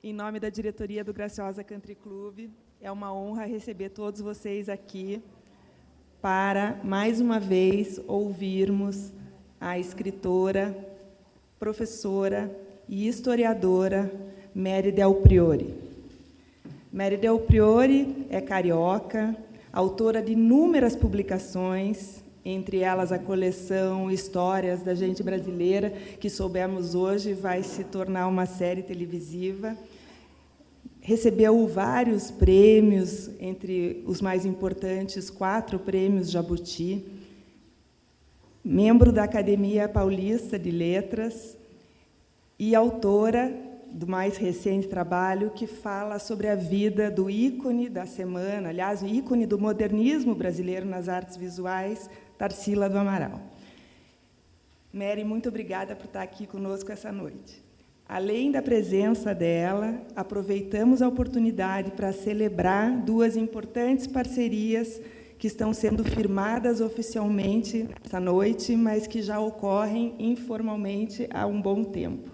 Em nome da diretoria do Graciosa Country Club, é uma honra receber todos vocês aqui para, mais uma vez, ouvirmos a escritora, professora e historiadora Mary Del Priore. Mary Del Priore é carioca, autora de inúmeras publicações, entre elas a coleção Histórias da Gente Brasileira, que soubemos hoje vai se tornar uma série televisiva. Recebeu vários prêmios, entre os mais importantes, 4 prêmios Jabuti. Membro da Academia Paulista de Letras e autora do mais recente trabalho, que fala sobre a vida do ícone da semana, aliás, o ícone do modernismo brasileiro nas artes visuais, Tarsila do Amaral. Mary, muito obrigada por estar aqui conosco essa noite. Além da presença dela, aproveitamos a oportunidade para celebrar 2 importantes parcerias que estão sendo firmadas oficialmente essa noite, mas que já ocorrem informalmente há um bom tempo.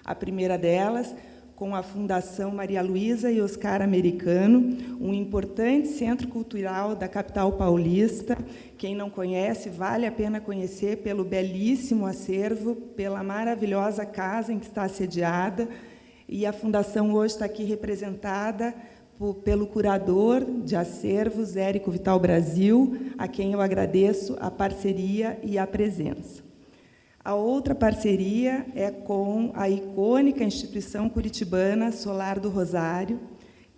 A primeira delas, com a Fundação Maria Luísa e Oscar Americano, um importante centro cultural da capital paulista. Quem não conhece, vale a pena conhecer pelo belíssimo acervo, pela maravilhosa casa em que está sediada. E a Fundação hoje está aqui representada pelo curador de acervos, Érico Vital Brasil, a quem eu agradeço a parceria e a presença. A outra parceria é com a icônica instituição curitibana Solar do Rosário,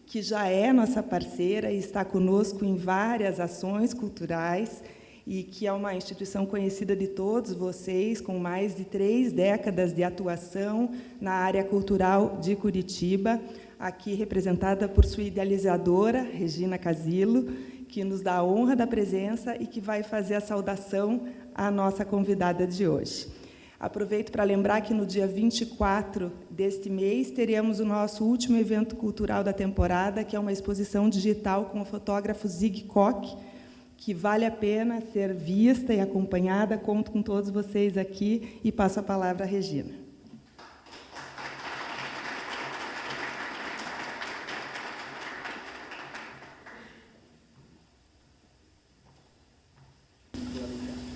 que já é nossa parceira e está conosco em várias ações culturais, e que é uma instituição conhecida de todos vocês, com mais de 3 décadas de atuação na área cultural de Curitiba, aqui representada por sua idealizadora, Regina Casilo, que nos dá a honra da presença e que vai fazer a saudação à nossa convidada de hoje. Aproveito para lembrar que, no dia 24 deste mês, teremos o nosso último evento cultural da temporada, que é uma exposição digital com o fotógrafo Zig Koch, que vale a pena ser vista e acompanhada. Conto com todos vocês aqui e passo a palavra à Regina.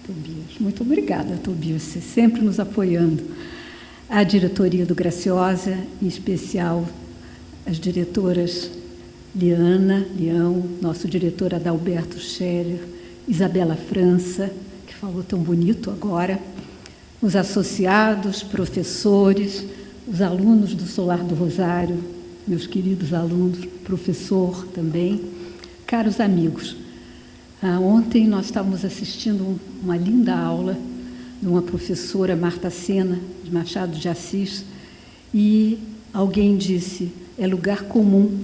Tobias, muito obrigada, Tobias, você sempre nos apoiando. A diretoria do Graciosa, em especial as diretoras Liana Leão, nosso diretor Adalberto Scherer, Isabela França, que falou tão bonito agora, os associados, professores, os alunos do Solar do Rosário, meus queridos alunos, professor também, caros amigos. Ontem nós estávamos assistindo uma linda aula de uma professora, Marta Sena, de Machado de Assis, e alguém disse, é lugar comum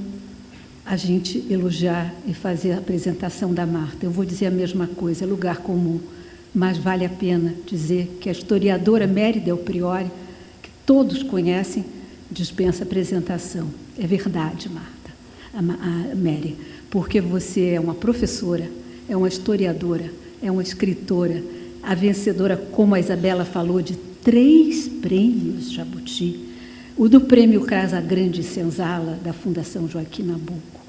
a gente elogiar e fazer a apresentação da Marta. Eu vou dizer a mesma coisa, é lugar comum, mas vale a pena dizer que a historiadora Mary Del Priore, que todos conhecem, dispensa apresentação. É verdade, Marta, a Mary, porque você é uma professora, é uma historiadora, é uma escritora, a vencedora, como a Isabela falou, de 3 prêmios Jabuti, o do Prêmio Casa Grande Senzala, da Fundação Joaquim Nabuco,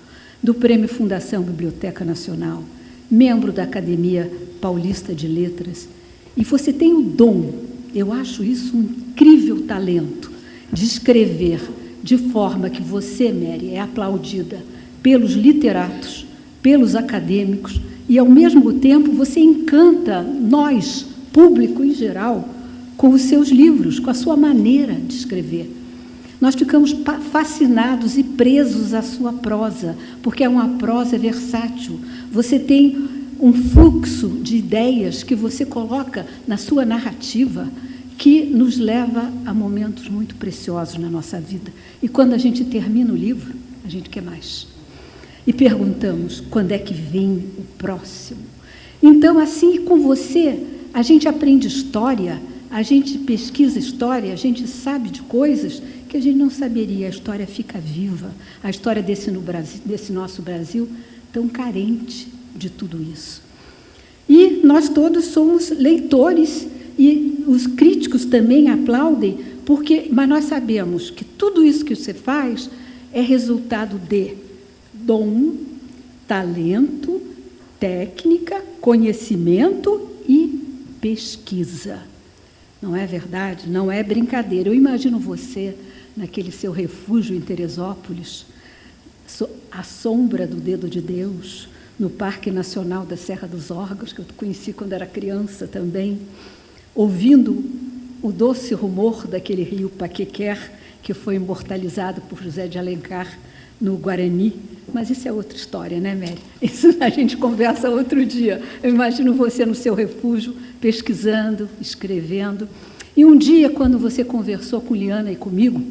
do Prêmio Fundação Biblioteca Nacional, membro da Academia Paulista de Letras, e você tem o dom, eu acho isso um incrível talento, de escrever de forma que você, Mary, é aplaudida pelos literatos, pelos acadêmicos, e, ao mesmo tempo, você encanta nós, público em geral, com os seus livros, com a sua maneira de escrever. Nós ficamos fascinados e presos à sua prosa, porque é uma prosa versátil. Você tem um fluxo de ideias que você coloca na sua narrativa, que nos leva a momentos muito preciosos na nossa vida. E, quando a gente termina o livro, a gente quer mais. E perguntamos, quando é que vem o próximo? Então, assim, com você, a gente aprende história, a gente pesquisa história, a gente sabe de coisas que a gente não saberia. A história fica viva, a história desse nosso Brasil tão carente de tudo isso. E nós todos somos leitores, e os críticos também aplaudem, Mas nós sabemos que tudo isso que você faz é resultado de dom, talento, técnica, conhecimento e pesquisa. Não é verdade? Não é brincadeira. Eu imagino você, naquele seu refúgio em Teresópolis, à sombra do dedo de Deus, no Parque Nacional da Serra dos Órgãos, que eu conheci quando era criança também, ouvindo o doce rumor daquele rio Paquequer, que foi imortalizado por José de Alencar no Guarani. Mas isso é outra história, né, Mary? Isso a gente conversa outro dia. Eu imagino você no seu refúgio, pesquisando, escrevendo. E um dia, quando você conversou com Liana e comigo,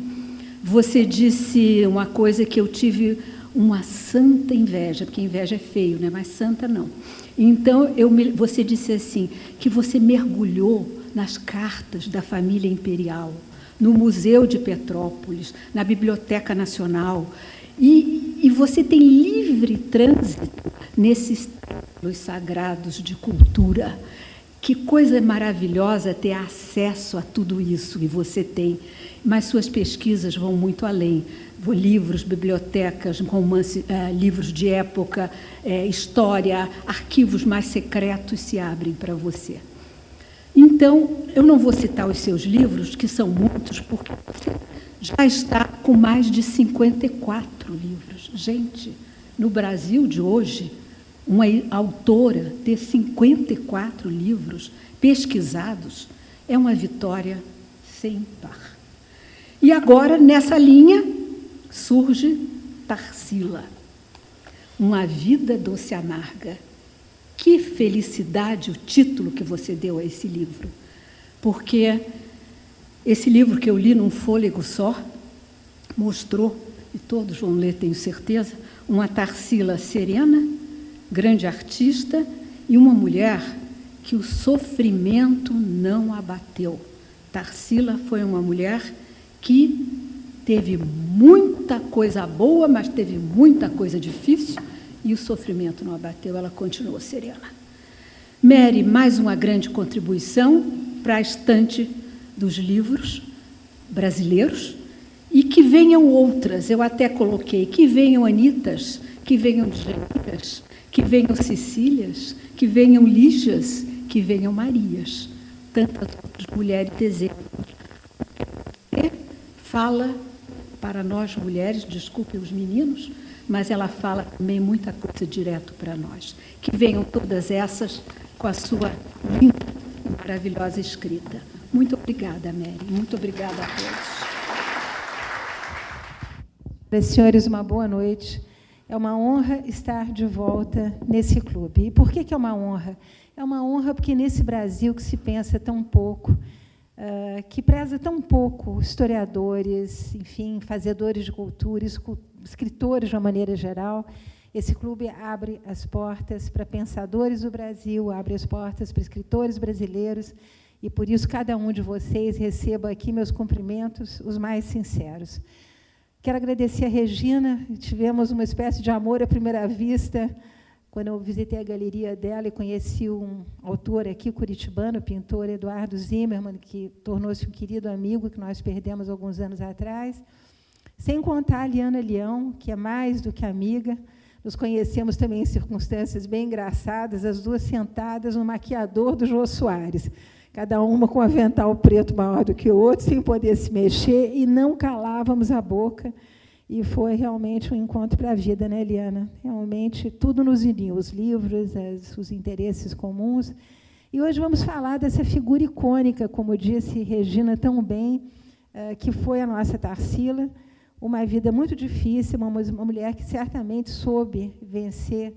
você disse uma coisa que eu tive uma santa inveja, porque inveja é feio, né? Mas santa não. Então, você disse assim, que você mergulhou nas cartas da família imperial, no Museu de Petrópolis, na Biblioteca Nacional, e você tem livre trânsito nesses templos sagrados de cultura. Que coisa maravilhosa ter acesso a tudo isso, e você tem. Mas suas pesquisas vão muito além. Livros, bibliotecas, romance, livros de época, história, arquivos mais secretos se abrem para você. Então, eu não vou citar os seus livros, que são muitos, porque você já está com mais de 54 livros. Gente, no Brasil de hoje, uma autora ter 54 livros pesquisados é uma vitória sem par. E agora, nessa linha, surge Tarsila, Uma Vida Doce Amarga. Que felicidade o título que você deu a esse livro, porque esse livro que eu li num fôlego só mostrou, e todos vão ler, tenho certeza, uma Tarsila serena, grande artista, e uma mulher que o sofrimento não abateu. Tarsila foi uma mulher que teve muita coisa boa, mas teve muita coisa difícil, e o sofrimento não abateu, ela continuou serena. Mary, mais uma grande contribuição para a estante dos livros brasileiros, e que venham outras, eu até coloquei, que venham Anitas, que venham Janitas, que venham Cecílias, que venham Lígias, que venham Marias, tantas outras mulheres exemplos. E fala para nós mulheres, desculpem os meninos, mas ela fala também muita coisa direto para nós. Que venham todas essas com a sua linda e maravilhosa escrita. Muito obrigada, Mary. Muito obrigada a todos. Senhores, uma boa noite. É uma honra estar de volta nesse clube. E por que é uma honra? É uma honra porque nesse Brasil que se pensa tão pouco, que preza tão pouco historiadores, enfim, fazedores de cultura, escritores de uma maneira geral, esse clube abre as portas para pensadores do Brasil, abre as portas para escritores brasileiros, e por isso cada um de vocês receba aqui meus cumprimentos, os mais sinceros. Quero agradecer a Regina, tivemos uma espécie de amor à primeira vista, quando eu visitei a galeria dela e conheci um autor aqui, curitibano, o pintor Eduardo Zimmermann, que tornou-se um querido amigo, que nós perdemos alguns anos atrás. Sem contar a Liana Leão, que é mais do que amiga. Nos conhecemos também em circunstâncias bem engraçadas, as duas sentadas no maquiador do Jô Soares, cada uma com um avental preto maior do que o outro, sem poder se mexer, e não calávamos a boca. E foi realmente um encontro para a vida, né, Eliana? Realmente, tudo nos uniu, os livros, os interesses comuns. E hoje vamos falar dessa figura icônica, como disse Regina tão bem, que foi a nossa Tarsila, uma vida muito difícil, uma mulher que certamente soube vencer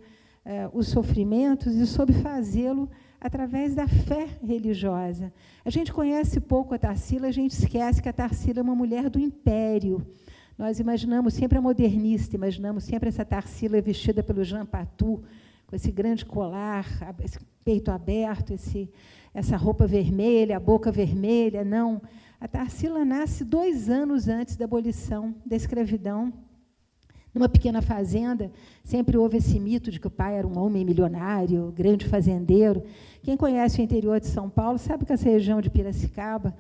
os sofrimentos e soube fazê-lo através da fé religiosa. A gente conhece pouco a Tarsila, a gente esquece que a Tarsila é uma mulher do império. Nós imaginamos sempre a modernista, imaginamos sempre essa Tarsila vestida pelo Jean Patou, com esse grande colar, esse peito aberto, essa roupa vermelha, a boca vermelha. Não. A Tarsila nasce 2 anos antes da abolição da escravidão, numa pequena fazenda. Sempre houve esse mito de que o pai era um homem milionário, grande fazendeiro. Quem conhece o interior de São Paulo sabe que essa região de Piracicaba,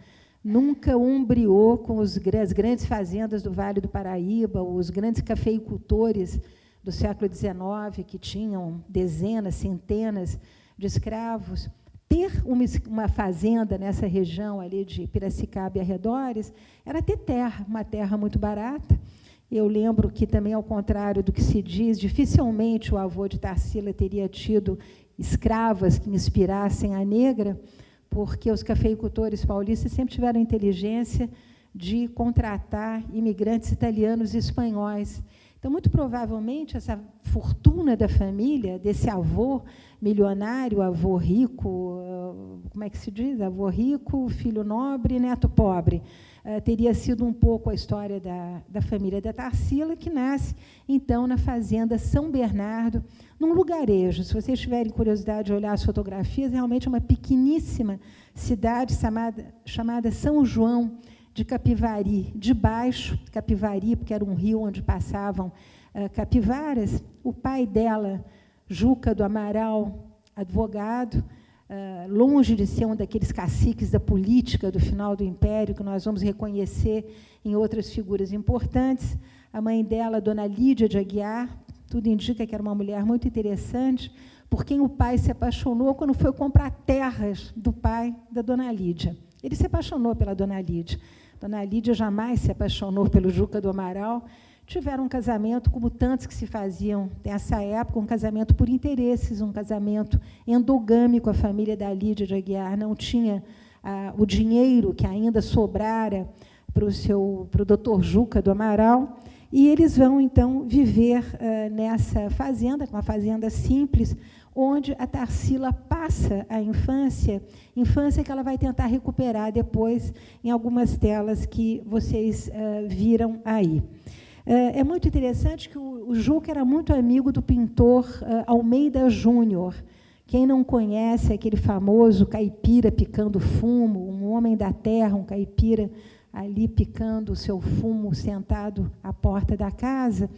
nunca ombreou com as grandes fazendas do Vale do Paraíba, os grandes cafeicultores do século XIX, que tinham dezenas, centenas de escravos. Ter uma fazenda nessa região ali de Piracicaba e arredores era ter terra, uma terra muito barata. Eu lembro que também, ao contrário do que se diz, dificilmente o avô de Tarsila teria tido escravas que inspirassem a negra, porque os cafeicultores paulistas sempre tiveram a inteligência de contratar imigrantes italianos e espanhóis. Então, muito provavelmente, essa fortuna da família, desse avô milionário, avô rico, como é que se diz? Avô rico, filho nobre, neto pobre, teria sido um pouco a história da família da Tarsila, que nasce, então, na fazenda São Bernardo, num lugarejo. Se vocês tiverem curiosidade de olhar as fotografias, realmente é uma pequeníssima cidade chamada São João de Capivari, de baixo, Capivari, porque era um rio onde passavam capivaras. O pai dela, Juca do Amaral, advogado, longe de ser um daqueles caciques da política do final do Império, que nós vamos reconhecer em outras figuras importantes. A mãe dela, Dona Lídia de Aguiar, tudo indica que era uma mulher muito interessante, por quem o pai se apaixonou quando foi comprar terras do pai da Dona Lídia. Ele se apaixonou pela Dona Lídia. Dona Lídia jamais se apaixonou pelo Juca do Amaral. Tiveram um casamento, como tantos que se faziam nessa época, um casamento por interesses, um casamento endogâmico. A família da Lídia de Aguiar não tinha o dinheiro que ainda sobrara para o doutor Juca do Amaral, e eles vão, então, viver nessa fazenda, uma fazenda simples, onde a Tarsila passa a infância que ela vai tentar recuperar depois em algumas telas que vocês viram aí. É muito interessante que o Juca era muito amigo do pintor Almeida Júnior. Quem não conhece aquele famoso caipira picando fumo, um homem da terra, um caipira ali picando o seu fumo, sentado à porta da casa.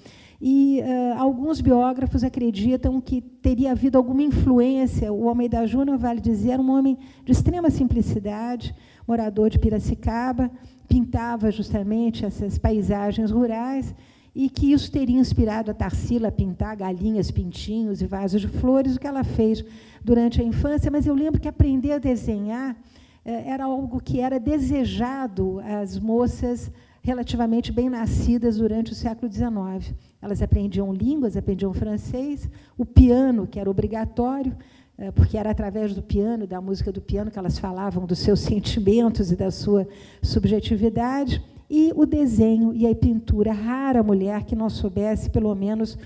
E alguns biógrafos acreditam que teria havido alguma influência. O Almeida Júnior, vale dizer, era um homem de extrema simplicidade, morador de Piracicaba, pintava justamente essas paisagens rurais, e que isso teria inspirado a Tarsila a pintar galinhas, pintinhos e vasos de flores, o que ela fez durante a infância. Mas eu lembro que aprender a desenhar era algo que era desejado às moças relativamente bem nascidas durante o século XIX. Elas aprendiam línguas, aprendiam francês, o piano, que era obrigatório, porque era através do piano, da música do piano, que elas falavam dos seus sentimentos e da sua subjetividade, e o desenho e a pintura. Rara mulher que não soubesse, pelo menos,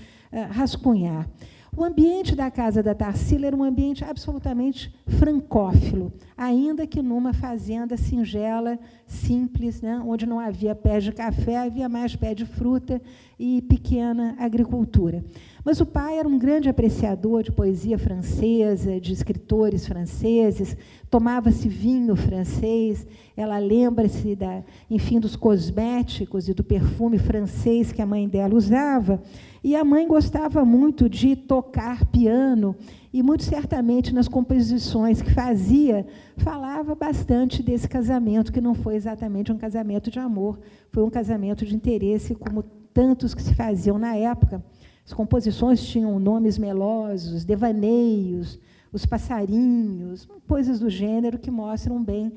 rascunhar. O ambiente da casa da Tarsila era um ambiente absolutamente francófilo, ainda que numa fazenda singela, simples, né, onde não havia pés de café, havia mais pé de fruta e pequena agricultura. Mas o pai era um grande apreciador de poesia francesa, de escritores franceses, tomava-se vinho francês, ela lembra-se, enfim, dos cosméticos e do perfume francês que a mãe dela usava, e a mãe gostava muito de tocar piano, e muito certamente nas composições que fazia, falava bastante desse casamento, que não foi exatamente um casamento de amor, foi um casamento de interesse, como tantos que se faziam na época. As composições tinham nomes melosos, devaneios, os passarinhos, coisas do gênero que mostram bem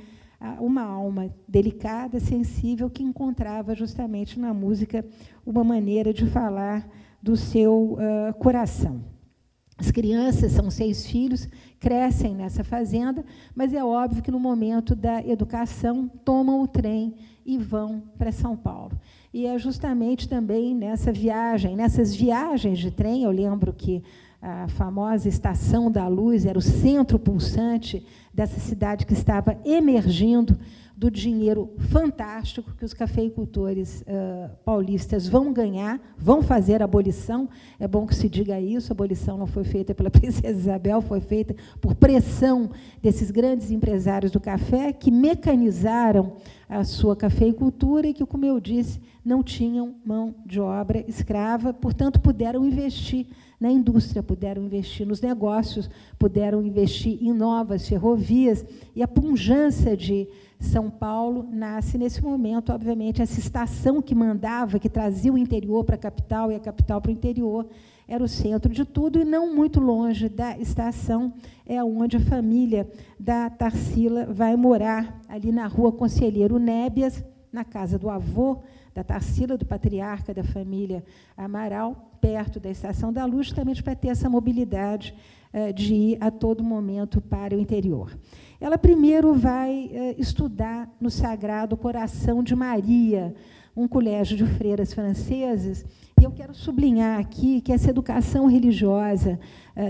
uma alma delicada, sensível, que encontrava justamente na música uma maneira de falar do seu coração. As crianças, são 6 filhos, crescem nessa fazenda, mas é óbvio que, no momento da educação, tomam o trem e vão para São Paulo. E é justamente também nessas viagens de trem, eu lembro que a famosa Estação da Luz era o centro pulsante dessa cidade que estava emergindo do dinheiro fantástico que os cafeicultores paulistas vão ganhar, vão fazer a abolição. É bom que se diga isso, a abolição não foi feita pela princesa Isabel, foi feita por pressão desses grandes empresários do café, que mecanizaram a sua cafeicultura e que, como eu disse, não tinham mão de obra escrava, portanto, puderam investir na indústria, puderam investir nos negócios, puderam investir em novas ferrovias, e a pujança de São Paulo nasce nesse momento, obviamente, essa estação que mandava, que trazia o interior para a capital e a capital para o interior, era o centro de tudo, e não muito longe da estação é onde a família da Tarsila vai morar, ali na rua Conselheiro Nébias, na casa do avô da Tarsila, do patriarca da família Amaral, perto da Estação da Luz, justamente para ter essa mobilidade de ir a todo momento para o interior. Ela primeiro vai estudar no Sagrado Coração de Maria, um colégio de freiras francesas, e eu quero sublinhar aqui que essa educação religiosa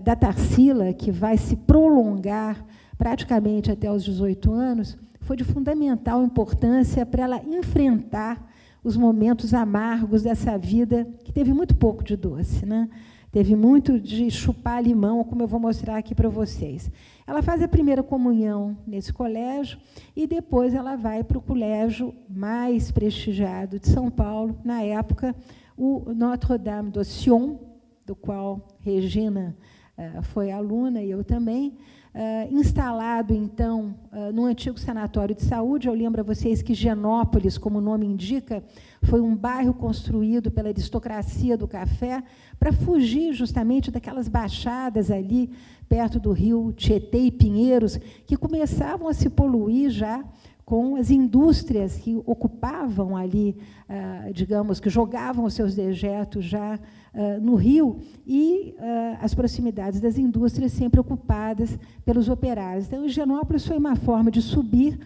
da Tarsila, que vai se prolongar praticamente até os 18 anos, foi de fundamental importância para ela enfrentar os momentos amargos dessa vida, que teve muito pouco de doce, né? Teve muito de chupar limão, como eu vou mostrar aqui para vocês. Ela faz a primeira comunhão nesse colégio e depois ela vai para o colégio mais prestigiado de São Paulo, na época, o Notre-Dame de Sion, do qual Regina foi aluna e eu também, instalado, então, no antigo sanatório de saúde. Eu lembro a vocês que Genópolis, como o nome indica, foi um bairro construído pela aristocracia do café para fugir justamente daquelas baixadas ali, perto do rio Tietê e Pinheiros, que começavam a se poluir já com as indústrias que ocupavam ali, digamos, que jogavam os seus dejetos já no rio, e as proximidades das indústrias sempre ocupadas pelos operários. Então, Higienópolis foi uma forma de subir,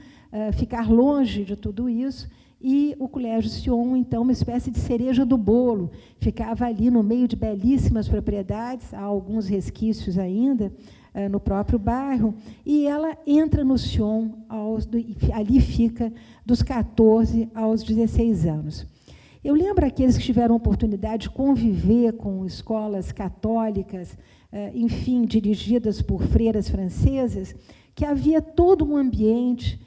ficar longe de tudo isso, e o Colégio Sion, então, uma espécie de cereja do bolo, ficava ali no meio de belíssimas propriedades, há alguns resquícios ainda, no próprio bairro, e ela entra no Sion, ali fica dos 14 aos 16 anos. Eu lembro aqueles que tiveram a oportunidade de conviver com escolas católicas, enfim, dirigidas por freiras francesas, que havia todo um ambiente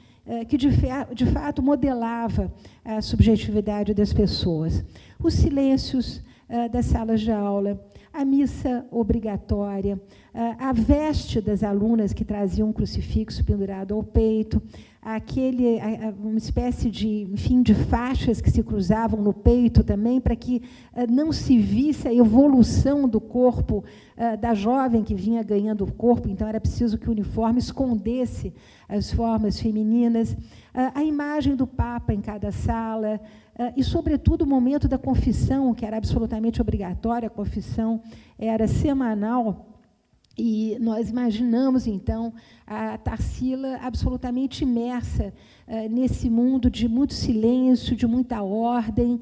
que, de fato, modelava a subjetividade das pessoas. Os silêncios das salas de aula, a missa obrigatória, a veste das alunas que traziam um crucifixo pendurado ao peito, uma espécie de, enfim, de faixas que se cruzavam no peito também, para que não se visse a evolução do corpo da jovem que vinha ganhando o corpo, então era preciso que o uniforme escondesse as formas femininas, a imagem do Papa em cada sala, e, sobretudo, o momento da confissão, que era absolutamente obrigatória. A confissão era semanal, e nós imaginamos, então, a Tarsila absolutamente imersa nesse mundo de muito silêncio, de muita ordem,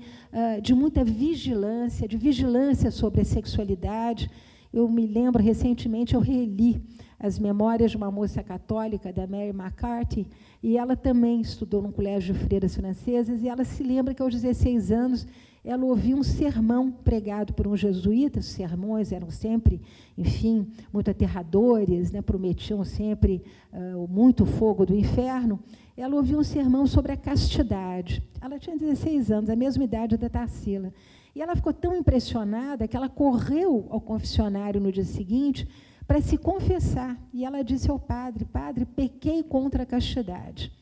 de muita vigilância, de vigilância sobre a sexualidade. Eu me lembro, recentemente, eu reli as memórias de uma moça católica, da Mary McCarthy, e ela também estudou num colégio de freiras francesas, e ela se lembra que, aos 16 anos, ela ouviu um sermão pregado por um jesuíta. Os sermões eram sempre, enfim, muito aterradores, né, prometiam sempre muito fogo do inferno. Ela ouviu um sermão sobre a castidade. Ela tinha 16 anos, a mesma idade da Tarsila. E ela ficou tão impressionada que ela correu ao confessionário no dia seguinte para se confessar. E ela disse ao padre: padre, pequei contra a castidade.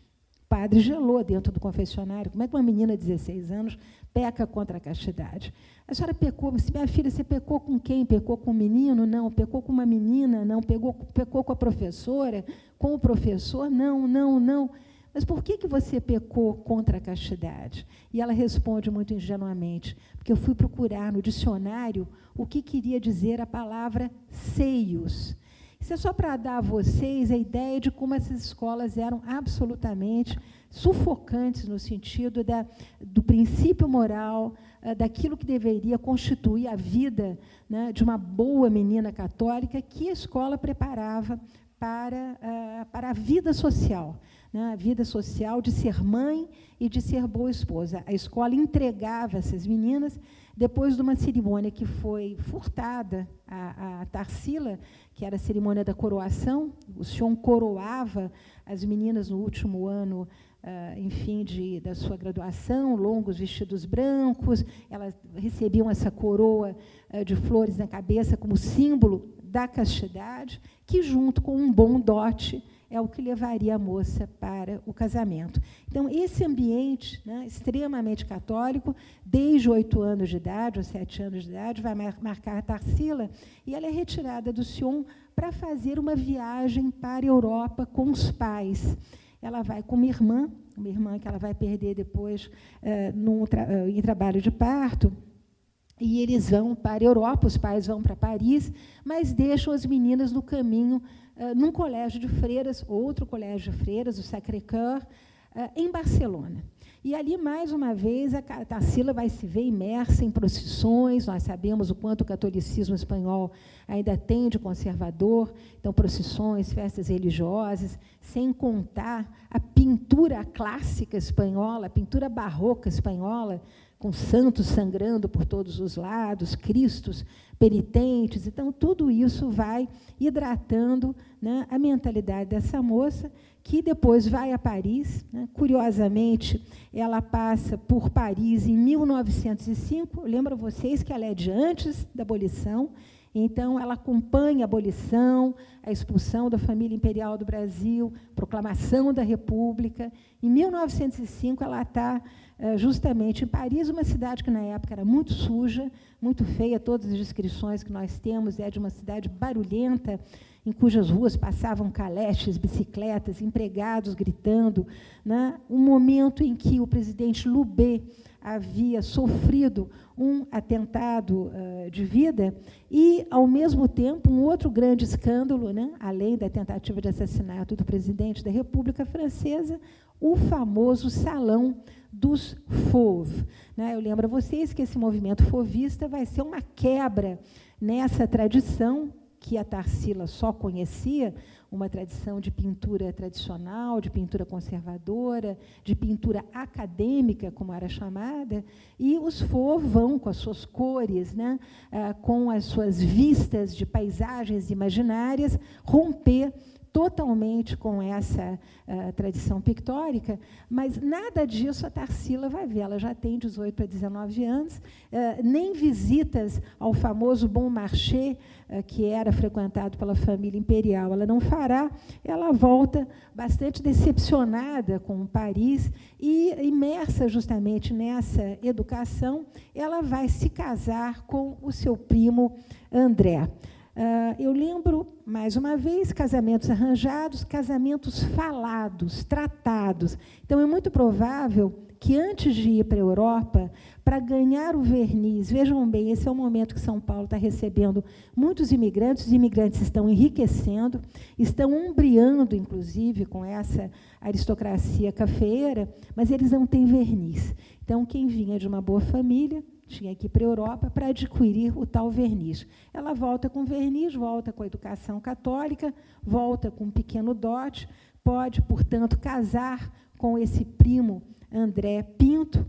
O padre gelou dentro do confessionário. Como é que uma menina de 16 anos peca contra a castidade? A senhora pecou, minha filha, você pecou com quem? Pecou com um menino? Não. Pecou com uma menina? Não. Pecou com a professora? Com o professor? Não, não, não. Mas por que você pecou contra a castidade? E ela responde muito ingenuamente: porque eu fui procurar no dicionário o que queria dizer a palavra seios. Isso é só para dar a vocês a ideia de como essas escolas eram absolutamente sufocantes no sentido do princípio moral, daquilo que deveria constituir a vida, né, de uma boa menina católica, que a escola preparava para a vida social, né, a vida social de ser mãe e de ser boa esposa. A escola entregava essas meninas depois de uma cerimônia que foi furtada a Tarsila, que era a cerimônia da coroação. O Sion coroava as meninas no último ano, enfim, da sua graduação, longos vestidos brancos, elas recebiam essa coroa de flores na cabeça como símbolo da castidade, que, junto com um bom dote, é o que levaria a moça para o casamento. Então, esse ambiente, né, extremamente católico, desde 8 anos de idade, ou 7 anos de idade, vai marcar a Tarsila, e ela é retirada do Sion para fazer uma viagem para a Europa com os pais. Ela vai com uma irmã que ela vai perder depois em trabalho de parto, e eles vão para a Europa, os pais vão para Paris, mas deixam as meninas no caminho, num colégio de freiras, outro colégio de freiras, o Sacré-Cœur, em Barcelona. E ali, mais uma vez, a Tarsila vai se ver imersa em procissões. Nós sabemos o quanto o catolicismo espanhol ainda tem de conservador, então, procissões, festas religiosas, sem contar a pintura clássica espanhola, a pintura barroca espanhola, com santos sangrando por todos os lados, cristos penitentes. Então, tudo isso vai hidratando, né, a mentalidade dessa moça, que depois vai a Paris. Né? Curiosamente, ela passa por Paris em 1905. Eu lembro a vocês que ela é de antes da abolição, então ela acompanha a abolição, a expulsão da família imperial do Brasil, proclamação da República. Em 1905, ela está justamente em Paris, uma cidade que, na época, era muito suja, muito feia. Todas as descrições que nós temos é de uma cidade barulhenta, em cujas ruas passavam caleches, bicicletas, empregados gritando. Né? Um momento em que o presidente Loubet havia sofrido um atentado de vida e, ao mesmo tempo, um outro grande escândalo, né? Além da tentativa de assassinato do presidente da República Francesa, o famoso Salão dos Fauves. Né? Eu lembro a vocês que esse movimento fauvista vai ser uma quebra nessa tradição que a Tarsila só conhecia, uma tradição de pintura tradicional, de pintura conservadora, de pintura acadêmica, como era chamada, e os Fauves vão, com as suas cores, né, com as suas vistas de paisagens imaginárias, romper totalmente com essa tradição pictórica, mas nada disso a Tarsila vai ver. Ela já tem 18 para 19 anos, nem visitas ao famoso Bon Marché, que era frequentado pela família imperial, ela não fará. Ela volta bastante decepcionada com Paris e, imersa justamente nessa educação, ela vai se casar com o seu primo André. Eu lembro, mais uma vez, casamentos arranjados, casamentos falados, tratados. Então, é muito provável que, antes de ir para a Europa, para ganhar o verniz, vejam bem, esse é o momento que São Paulo está recebendo muitos imigrantes, os imigrantes estão enriquecendo, estão umbriando, inclusive, com essa aristocracia cafeeira, mas eles não têm verniz. Então, quem vinha de uma boa família tinha que ir para a Europa para adquirir o tal verniz. Ela volta com verniz, volta com a educação católica, volta com um pequeno dote, pode, portanto, casar com esse primo André Pinto.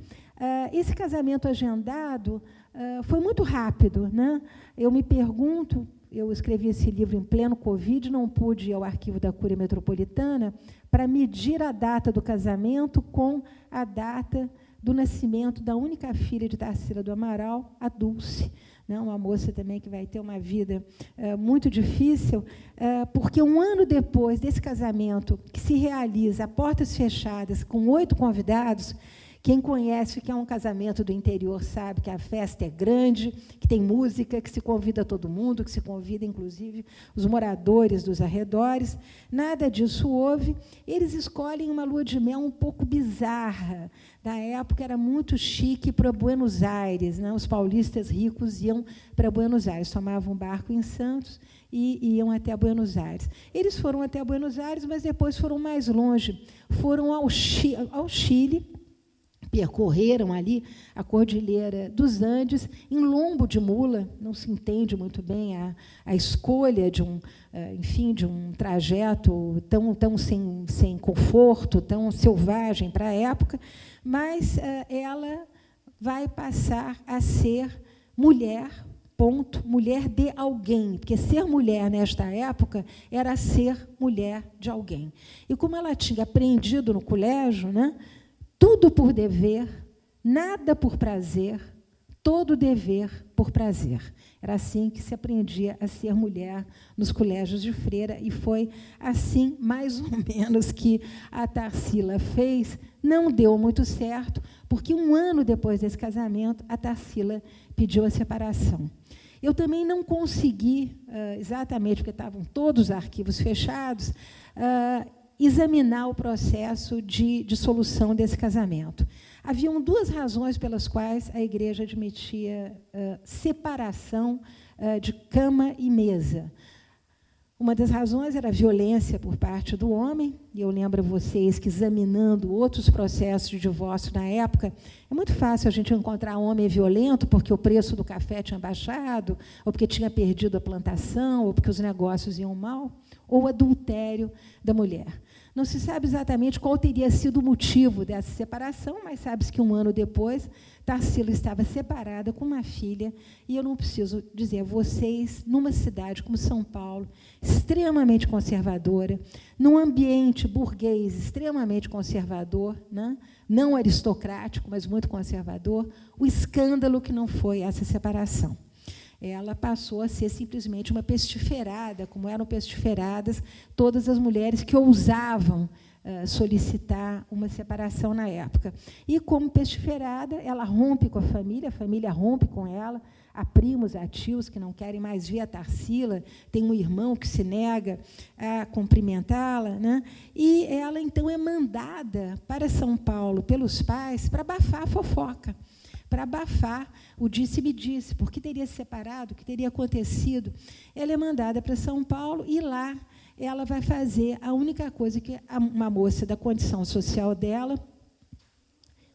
Esse casamento agendado foi muito rápido. Né? Eu me pergunto, eu escrevi esse livro em pleno Covid, não pude ir ao arquivo da Cúria Metropolitana para medir a data do casamento com a data do nascimento da única filha de Tarsila do Amaral, a Dulce, né? Uma moça também que vai ter uma vida muito difícil, porque um ano depois desse casamento, que se realiza a portas fechadas, com 8 convidados, quem conhece o que é um casamento do interior sabe que a festa é grande, que tem música, que se convida todo mundo, que se convida, inclusive, os moradores dos arredores. Nada disso houve. Eles escolhem uma lua de mel um pouco bizarra. Na época, era muito chique para Buenos Aires. Né? Os paulistas ricos iam para Buenos Aires, tomavam um barco em Santos e iam até Buenos Aires. Eles foram até Buenos Aires, mas depois foram mais longe. Foram ao Chile, percorreram ali a Cordilheira dos Andes em lombo de mula. Não se entende muito bem a escolha de um, enfim, de um trajeto tão sem conforto, tão selvagem para a época, mas ela vai passar a ser mulher, ponto, mulher de alguém, porque ser mulher nesta época era ser mulher de alguém. E como ela tinha aprendido no colégio, né, tudo por dever, nada por prazer, todo dever por prazer. Era assim que se aprendia a ser mulher nos colégios de freira, e foi assim, mais ou menos, que a Tarsila fez. Não deu muito certo, porque 1 ano depois desse casamento, a Tarsila pediu a separação. Eu também não consegui, exatamente porque estavam todos os arquivos fechados, examinar o processo de dissolução desse casamento. Haviam 2 razões pelas quais a igreja admitia separação de cama e mesa. Uma das razões era a violência por parte do homem, e eu lembro a vocês que, examinando outros processos de divórcio na época, é muito fácil a gente encontrar homem violento porque o preço do café tinha baixado, ou porque tinha perdido a plantação, ou porque os negócios iam mal, ou adultério da mulher. Não se sabe exatamente qual teria sido o motivo dessa separação, mas sabe-se que 1 ano depois, Tarsila estava separada com uma filha, e eu não preciso dizer a vocês, numa cidade como São Paulo, extremamente conservadora, num ambiente burguês extremamente conservador, né? Não aristocrático, mas muito conservador, o escândalo que não foi essa separação. Ela passou a ser simplesmente uma pestiferada, como eram pestiferadas todas as mulheres que ousavam solicitar uma separação na época. E, como pestiferada, ela rompe com a família rompe com ela, há primos, há tios que não querem mais ver a Tarsila, tem um irmão que se nega a cumprimentá-la, né? E ela, então, é mandada para São Paulo pelos pais para abafar a fofoca, para abafar o disse-me-disse, porque teria se separado, o que teria acontecido. Ela é mandada para São Paulo, e lá ela vai fazer a única coisa que uma moça da condição social dela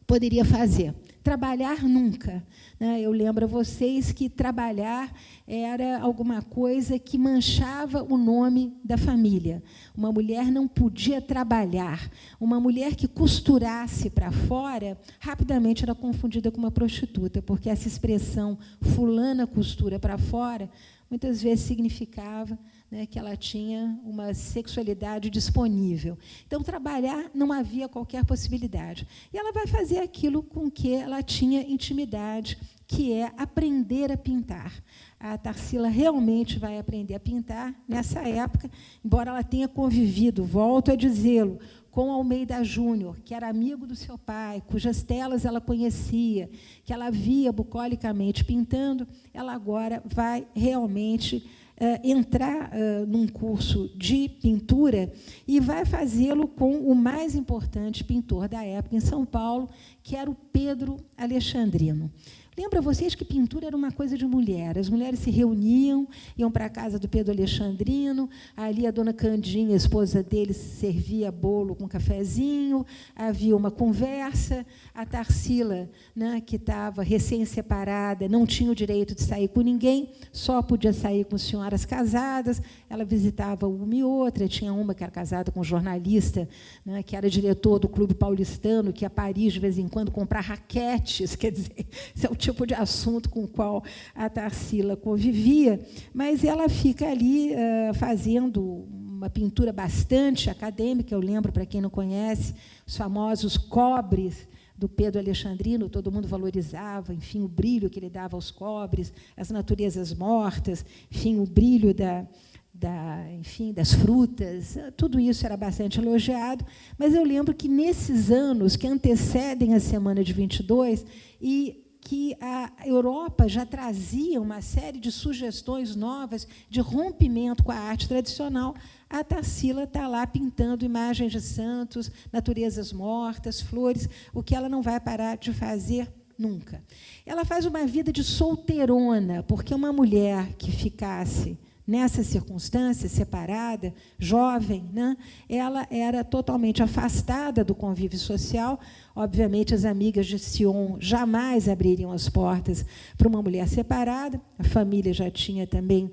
poderia fazer: trabalhar nunca. Eu lembro a vocês que trabalhar era alguma coisa que manchava o nome da família. Uma mulher não podia trabalhar. Uma mulher que costurasse para fora, rapidamente era confundida com uma prostituta, porque essa expressão, fulana costura para fora, muitas vezes significava, né, que ela tinha uma sexualidade disponível. Então, trabalhar não havia qualquer possibilidade. E ela vai fazer aquilo com que ela tinha intimidade, que é aprender a pintar. A Tarsila realmente vai aprender a pintar nessa época, embora ela tenha convivido, volto a dizê-lo, com Almeida Júnior, que era amigo do seu pai, cujas telas ela conhecia, que ela via bucolicamente pintando. Ela agora vai realmente entrar num curso de pintura, e vai fazê-lo com o mais importante pintor da época em São Paulo, que era o Pedro Alexandrino. Lembra vocês que pintura era uma coisa de mulher. As mulheres se reuniam, iam para a casa do Pedro Alexandrino, ali a dona Candinha, a esposa dele, servia bolo com cafezinho, havia uma conversa. A Tarsila, né, que estava recém-separada, não tinha o direito de sair com ninguém, só podia sair com senhoras casadas. Ela visitava uma e outra, tinha uma que era casada com um jornalista, né, que era diretor do Clube Paulistano, que ia a Paris, de vez em quando, comprar raquetes, quer dizer, isso é o tipo de assunto com o qual a Tarsila convivia, mas ela fica ali fazendo uma pintura bastante acadêmica. Eu lembro, para quem não conhece, os famosos cobres do Pedro Alexandrino, todo mundo valorizava, enfim, o brilho que ele dava aos cobres, as naturezas mortas, enfim, o brilho enfim, das frutas, tudo isso era bastante elogiado. Mas eu lembro que, nesses anos que antecedem a Semana de 22, e que a Europa já trazia uma série de sugestões novas de rompimento com a arte tradicional, a Tarsila está lá pintando imagens de santos, naturezas mortas, flores, o que ela não vai parar de fazer nunca. Ela faz uma vida de solteirona, porque uma mulher que ficasse nessa circunstância, separada, jovem, né, ela era totalmente afastada do convívio social. Obviamente, as amigas de Sion jamais abririam as portas para uma mulher separada, a família já tinha também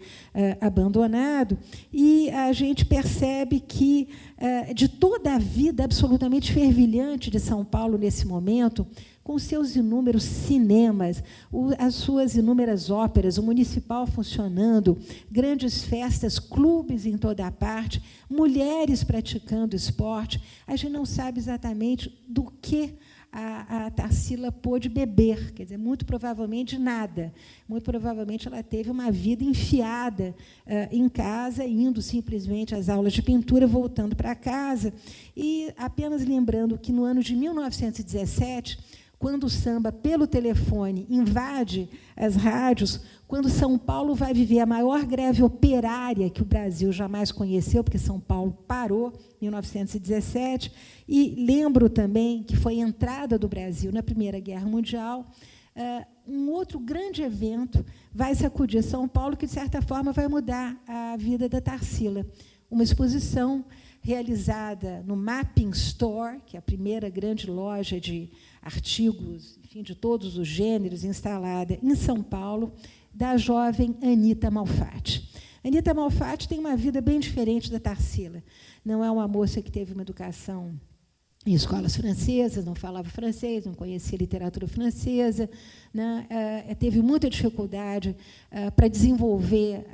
abandonado, e a gente percebe que, de toda a vida absolutamente fervilhante de São Paulo nesse momento, com seus inúmeros cinemas, as suas inúmeras óperas, o municipal funcionando, grandes festas, clubes em toda a parte, mulheres praticando esporte, a gente não sabe exatamente do que a Tarsila pôde beber, quer dizer, muito provavelmente nada. Muito provavelmente ela teve uma vida enfiada em casa, indo simplesmente às aulas de pintura, voltando para casa. E apenas lembrando que, no ano de 1917, quando o samba, pelo telefone, invade as rádios, quando São Paulo vai viver a maior greve operária que o Brasil jamais conheceu, porque São Paulo parou em 1917, e lembro também que foi a entrada do Brasil na Primeira Guerra Mundial, um outro grande evento vai sacudir São Paulo, que, de certa forma, vai mudar a vida da Tarsila. Uma exposição realizada no Mapping Store, que é a primeira grande loja de artigos, enfim, de todos os gêneros, instalada em São Paulo, da jovem Anita Malfatti. Anita Malfatti tem uma vida bem diferente da Tarsila. Não é uma moça que teve uma educação em escolas francesas, não falava francês, não conhecia literatura francesa, né? Teve muita dificuldade para desenvolver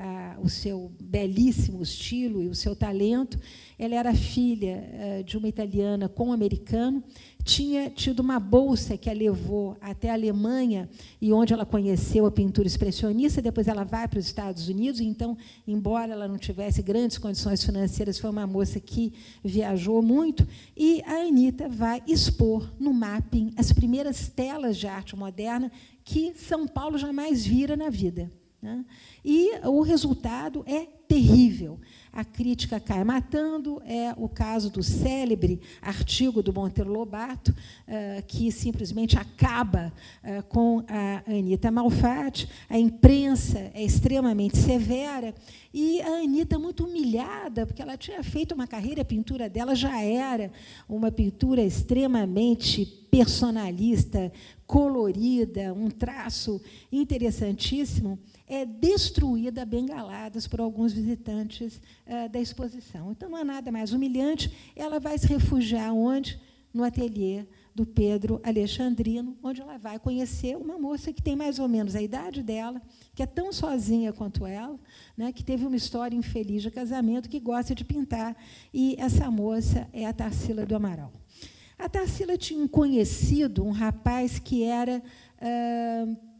o seu belíssimo estilo e o seu talento. Ela era filha de uma italiana com um americano, tinha tido uma bolsa que a levou até a Alemanha, e onde ela conheceu a pintura expressionista. Depois ela vai para os Estados Unidos. Então, embora ela não tivesse grandes condições financeiras, foi uma moça que viajou muito, e a Anita vai expor no Mapping as primeiras telas de arte moderna que São Paulo jamais vira na vida, né? E o resultado é terrível. A crítica cai matando. É o caso do célebre artigo do Monteiro Lobato, que simplesmente acaba com a Anita Malfatti. A imprensa é extremamente severa, e a Anita, muito humilhada, porque ela tinha feito uma carreira, a pintura dela já era uma pintura extremamente personalista, colorida, um traço interessantíssimo, é destruída a bengaladas por alguns visitantes da exposição. Então, não há nada mais humilhante. Ela vai se refugiar onde? No ateliê do Pedro Alexandrino, onde ela vai conhecer uma moça que tem mais ou menos a idade dela, que é tão sozinha quanto ela, né, que teve uma história infeliz de casamento, que gosta de pintar, e essa moça é a Tarsila do Amaral. A Tarsila tinha um conhecido, um rapaz que era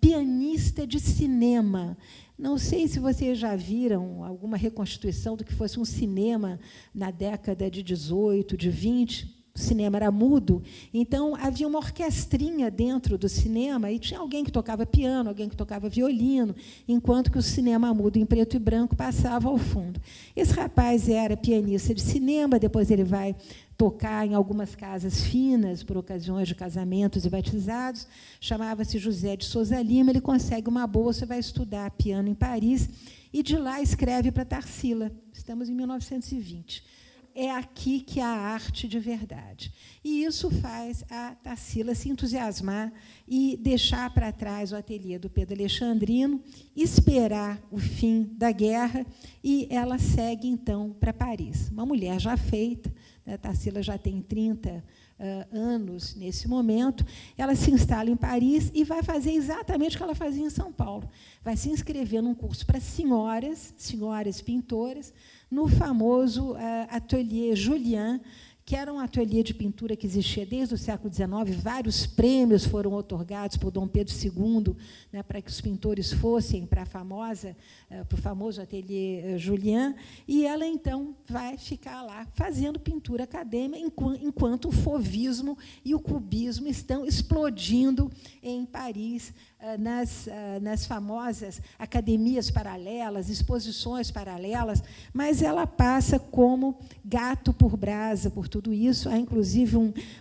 pianista de cinema. Não sei se vocês já viram alguma reconstituição do que fosse um cinema na década de 18, de 20. O cinema era mudo, então havia uma orquestrinha dentro do cinema, e tinha alguém que tocava piano, alguém que tocava violino, enquanto que o cinema mudo em preto e branco passava ao fundo. Esse rapaz era pianista de cinema, depois ele vai tocar em algumas casas finas, por ocasiões de casamentos e batizados. Chamava-se José de Souza Lima. Ele consegue uma bolsa, vai estudar piano em Paris, e de lá escreve para Tarsila. Estamos em 1920. É aqui que há arte de verdade. E isso faz a Tarsila se entusiasmar e deixar para trás o ateliê do Pedro Alexandrino, esperar o fim da guerra, e ela segue, então, para Paris. Uma mulher já feita, a Tarsila já tem 30 anos nesse momento. Ela se instala em Paris e vai fazer exatamente o que ela fazia em São Paulo. Vai se inscrever num curso para senhoras pintoras, no famoso Ateliê Julian, que era um ateliê de pintura que existia desde o século XIX. Vários prêmios foram outorgados por Dom Pedro II, né, para que os pintores fossem para o famoso ateliê Julian, e ela, então, vai ficar lá fazendo pintura acadêmica, enquanto o fauvismo e o cubismo estão explodindo em Paris, nas famosas academias paralelas, exposições paralelas, mas ela passa como gato por brasa por tudo isso. Há, inclusive,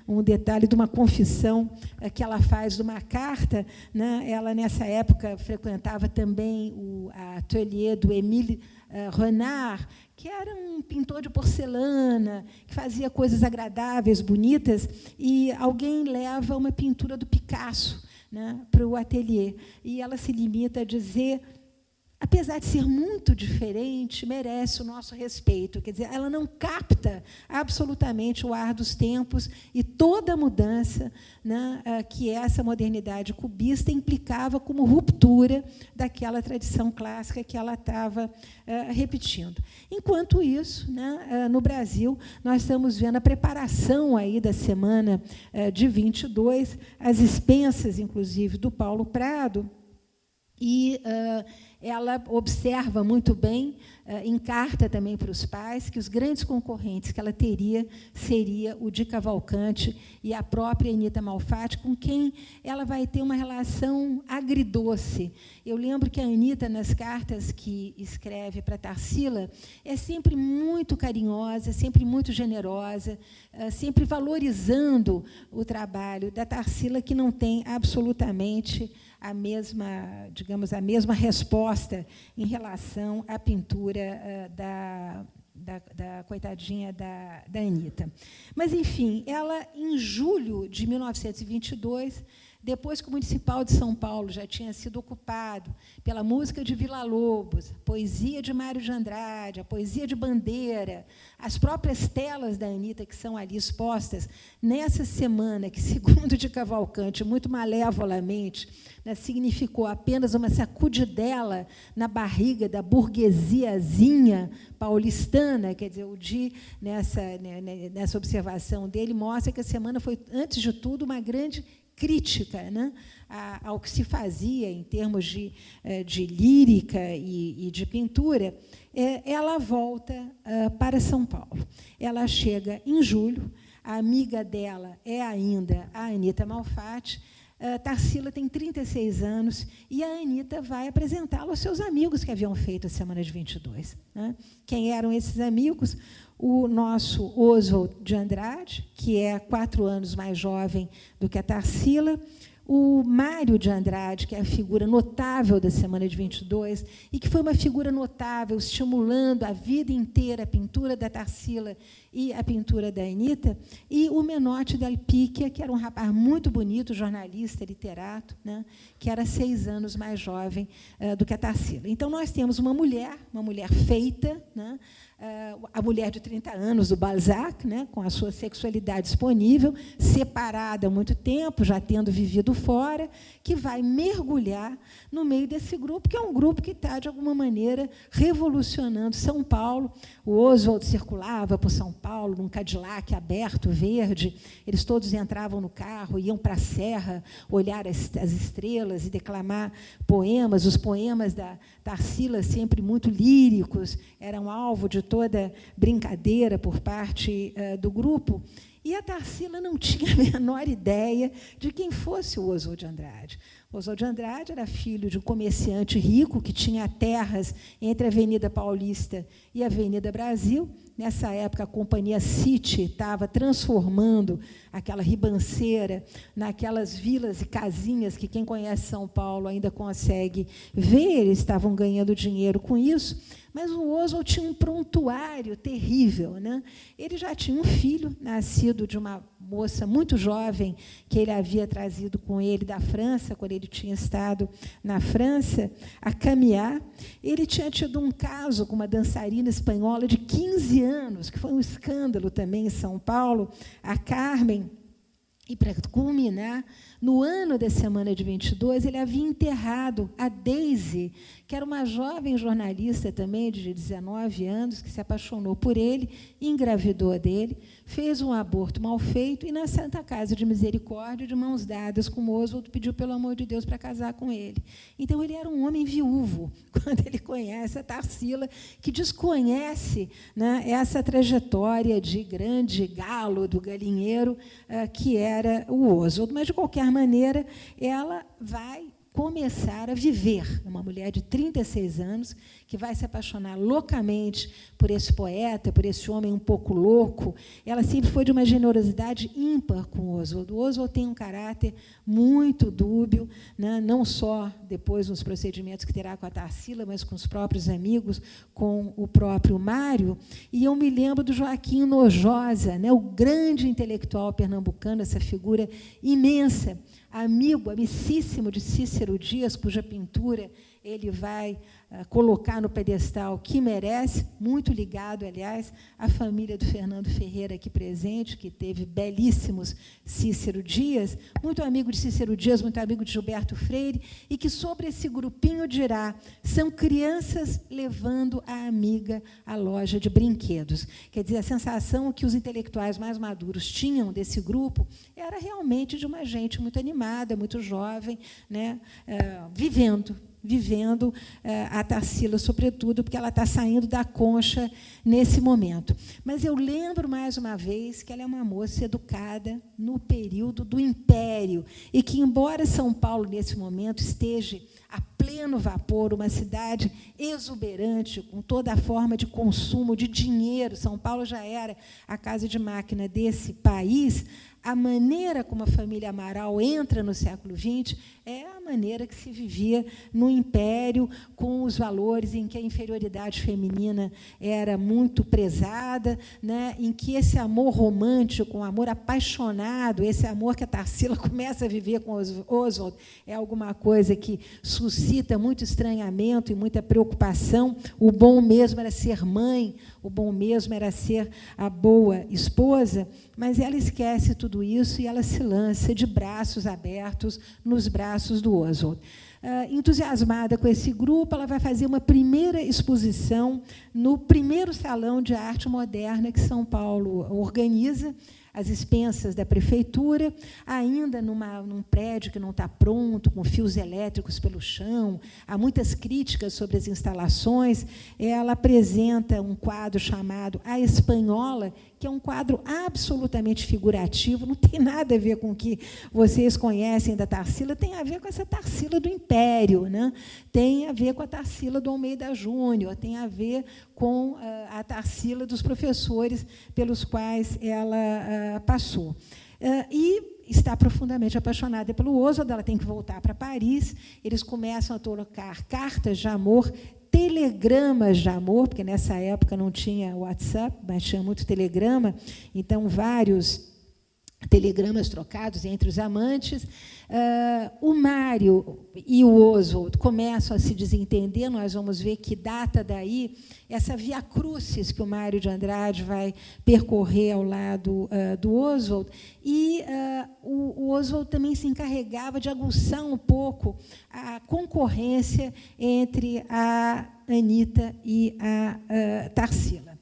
um detalhe de uma confissão que ela faz de uma carta, né? Ela, nessa época, frequentava também o ateliê do Émile Renard, que era um pintor de porcelana, que fazia coisas agradáveis, bonitas, e alguém leva uma pintura do Picasso, né, para o ateliê. E ela se limita a dizer apesar de ser muito diferente, merece o nosso respeito. Quer dizer, ela não capta absolutamente o ar dos tempos e toda a mudança, né, que essa modernidade cubista implicava como ruptura daquela tradição clássica que ela estava repetindo. Enquanto isso, né, no Brasil, nós estamos vendo a preparação aí da semana de 22, as expensas, inclusive, do Paulo Prado, e ela observa muito bem, em carta também para os pais, que os grandes concorrentes que ela teria seria o Di Cavalcanti e a própria Anita Malfatti, com quem ela vai ter uma relação agridoce. Eu lembro que a Anita, nas cartas que escreve para Tarsila, é sempre muito carinhosa, sempre muito generosa, sempre valorizando o trabalho da Tarsila, que não tem absolutamente a mesma, digamos, a mesma resposta em relação à pintura da coitadinha da Anita. Mas, enfim, ela, em julho de 1922, depois que o Municipal de São Paulo já tinha sido ocupado pela música de Villa-Lobos, a poesia de Mário de Andrade, a poesia de Bandeira, as próprias telas da Anita que são ali expostas, nessa semana, que, segundo Di Cavalcanti, muito malevolamente, né, significou apenas uma sacudidela na barriga da burguesiazinha paulistana, quer dizer, o Di, nessa observação dele, mostra que a semana foi, antes de tudo, uma grande crítica, né, ao que se fazia em termos de lírica e de pintura. Ela volta para São Paulo. Ela chega em julho, a amiga dela é ainda a Anita Malfatti. Tarsila tem 36 anos e a Anita vai apresentá-la aos seus amigos que haviam feito a semana de 22. Né? Quem eram esses amigos? O nosso Oswald de Andrade, que é 4 anos mais jovem do que a Tarsila, o Mário de Andrade, que é a figura notável da semana de 22, e que foi uma figura notável, estimulando a vida inteira a pintura da Tarsila e a pintura da Anita, e o Menotti Del Picchia, que era um rapaz muito bonito, jornalista, literato, né, que era 6 anos mais jovem do que a Tarsila. Então, nós temos uma mulher feita, né, a mulher de 30 anos do Balzac, né, com a sua sexualidade disponível, separada há muito tempo, já tendo vivido fora, que vai mergulhar no meio desse grupo, que é um grupo que está, de alguma maneira, revolucionando São Paulo. O Oswald circulava por São Paulo, num Cadillac aberto, verde, eles todos entravam no carro, iam para a serra, olhar as estrelas e declamar poemas. Os poemas da Tarsila, sempre muito líricos, eram alvo de toda brincadeira por parte do grupo. E a Tarsila não tinha a menor ideia de quem fosse o Oswald de Andrade. O Oswald de Andrade era filho de um comerciante rico que tinha terras entre a Avenida Paulista e a Avenida Brasil. Nessa época, a companhia City estava transformando aquela ribanceira naquelas vilas e casinhas que quem conhece São Paulo ainda consegue ver. Eles estavam ganhando dinheiro com isso. Mas o Oswald tinha um prontuário terrível, né? Ele já tinha um filho, nascido de uma moça muito jovem, que ele havia trazido com ele da França, quando ele tinha estado na França, a caminhar. Ele tinha tido um caso com uma dançarina espanhola de 15 anos, que foi um escândalo também em São Paulo, a Carmen. E, para culminar, no ano da semana de 22, ele havia enterrado a Daisy, que era uma jovem jornalista também, de 19 anos, que se apaixonou por ele, engravidou dele, fez um aborto mal feito e, na Santa Casa de Misericórdia, de mãos dadas com Oswald, pediu, pelo amor de Deus, para casar com ele. Então, ele era um homem viúvo, quando ele conhece a Tarsila, que desconhece, né, essa trajetória de grande galo do galinheiro, que era o Oswald. Mas, de qualquer maneira, ela vai começar a viver. Uma mulher de 36 anos que vai se apaixonar loucamente por esse poeta, por esse homem um pouco louco. Ela sempre foi de uma generosidade ímpar com o Oswald. O Oswald tem um caráter muito dúbio, né? Não só depois nos procedimentos que terá com a Tarsila, mas com os próprios amigos, com o próprio Mário. E eu me lembro do Joaquim Nojosa, né? O grande intelectual pernambucano, essa figura imensa, amigo, amicíssimo de Cícero Dias, cuja pintura ele vai colocar no pedestal que merece, muito ligado, aliás, à família do Fernando Ferreira aqui presente, que teve belíssimos Cícero Dias, muito amigo de Cícero Dias, muito amigo de Gilberto Freire, e que sobre esse grupinho dirá, são crianças levando a amiga à loja de brinquedos. Quer dizer, a sensação que os intelectuais mais maduros tinham desse grupo era realmente de uma gente muito animada, muito jovem, né, vivendo a Tarsila, sobretudo, porque ela está saindo da concha nesse momento. Mas eu lembro, mais uma vez, que ela é uma moça educada no período do Império, e que, embora São Paulo, nesse momento, esteja a pleno vapor, uma cidade exuberante, com toda a forma de consumo de dinheiro, São Paulo já era a casa de máquina desse país, a maneira como a família Amaral entra no século XX é a maneira que se vivia no Império, com os valores em que a inferioridade feminina era muito prezada, né, em que esse amor romântico, um amor apaixonado, esse amor que a Tarsila começa a viver com Oswald, é alguma coisa que suscita muito estranhamento e muita preocupação. O bom mesmo era ser mãe, o bom mesmo era ser a boa esposa, mas ela esquece tudo isso e ela se lança de braços abertos nos braços do Oswald. Entusiasmada com esse grupo, ela vai fazer uma primeira exposição no primeiro Salão de Arte Moderna que São Paulo organiza, às expensas da prefeitura, ainda num prédio que não está pronto, com fios elétricos pelo chão, há muitas críticas sobre as instalações. Ela apresenta um quadro chamado A Espanhola, que é um quadro absolutamente figurativo, não tem nada a ver com o que vocês conhecem da Tarsila, tem a ver com essa Tarsila do Império, né? Tem a ver com a Tarsila do Almeida Júnior, tem a ver com a Tarsila dos professores pelos quais ela passou. E está profundamente apaixonada pelo Oswald, ela tem que voltar para Paris, eles começam a trocar cartas de amor, telegramas de amor, porque nessa época não tinha WhatsApp, mas tinha muito telegrama, então vários telegramas trocados entre os amantes. O Mário e o Oswald começam a se desentender, nós vamos ver que data daí essa via crucis que o Mário de Andrade vai percorrer ao lado do Oswald, e o Oswald também se encarregava de aguçar um pouco a concorrência entre a Anita e a Tarsila.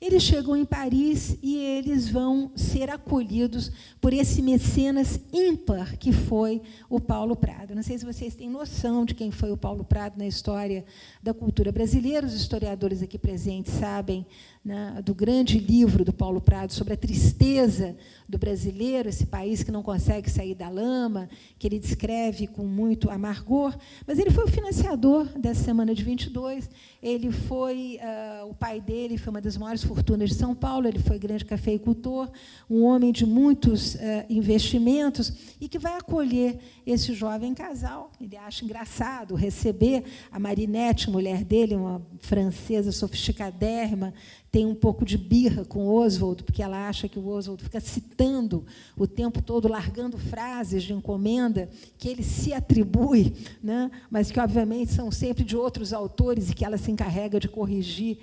Eles chegam em Paris e eles vão ser acolhidos por esse mecenas ímpar que foi o Paulo Prado. Não sei se vocês têm noção de quem foi o Paulo Prado na história da cultura brasileira. Os historiadores aqui presentes sabem, né, do grande livro do Paulo Prado sobre a tristeza do brasileiro, esse país que não consegue sair da lama, que ele descreve com muito amargor. Mas ele foi o financiador dessa Semana de 22, ele foi, o pai dele foi uma das maiores fortunas de São Paulo, ele foi grande cafeicultor, um homem de muitos investimentos, e que vai acolher esse jovem casal. Ele acha engraçado receber a Marinette, mulher dele, uma francesa sofisticadérrima, tem um pouco de birra com o Oswald, porque ela acha que o Oswald fica citando o tempo todo, largando frases de encomenda que ele se atribui, né, mas que, obviamente, são sempre de outros autores e que ela se encarrega de corrigir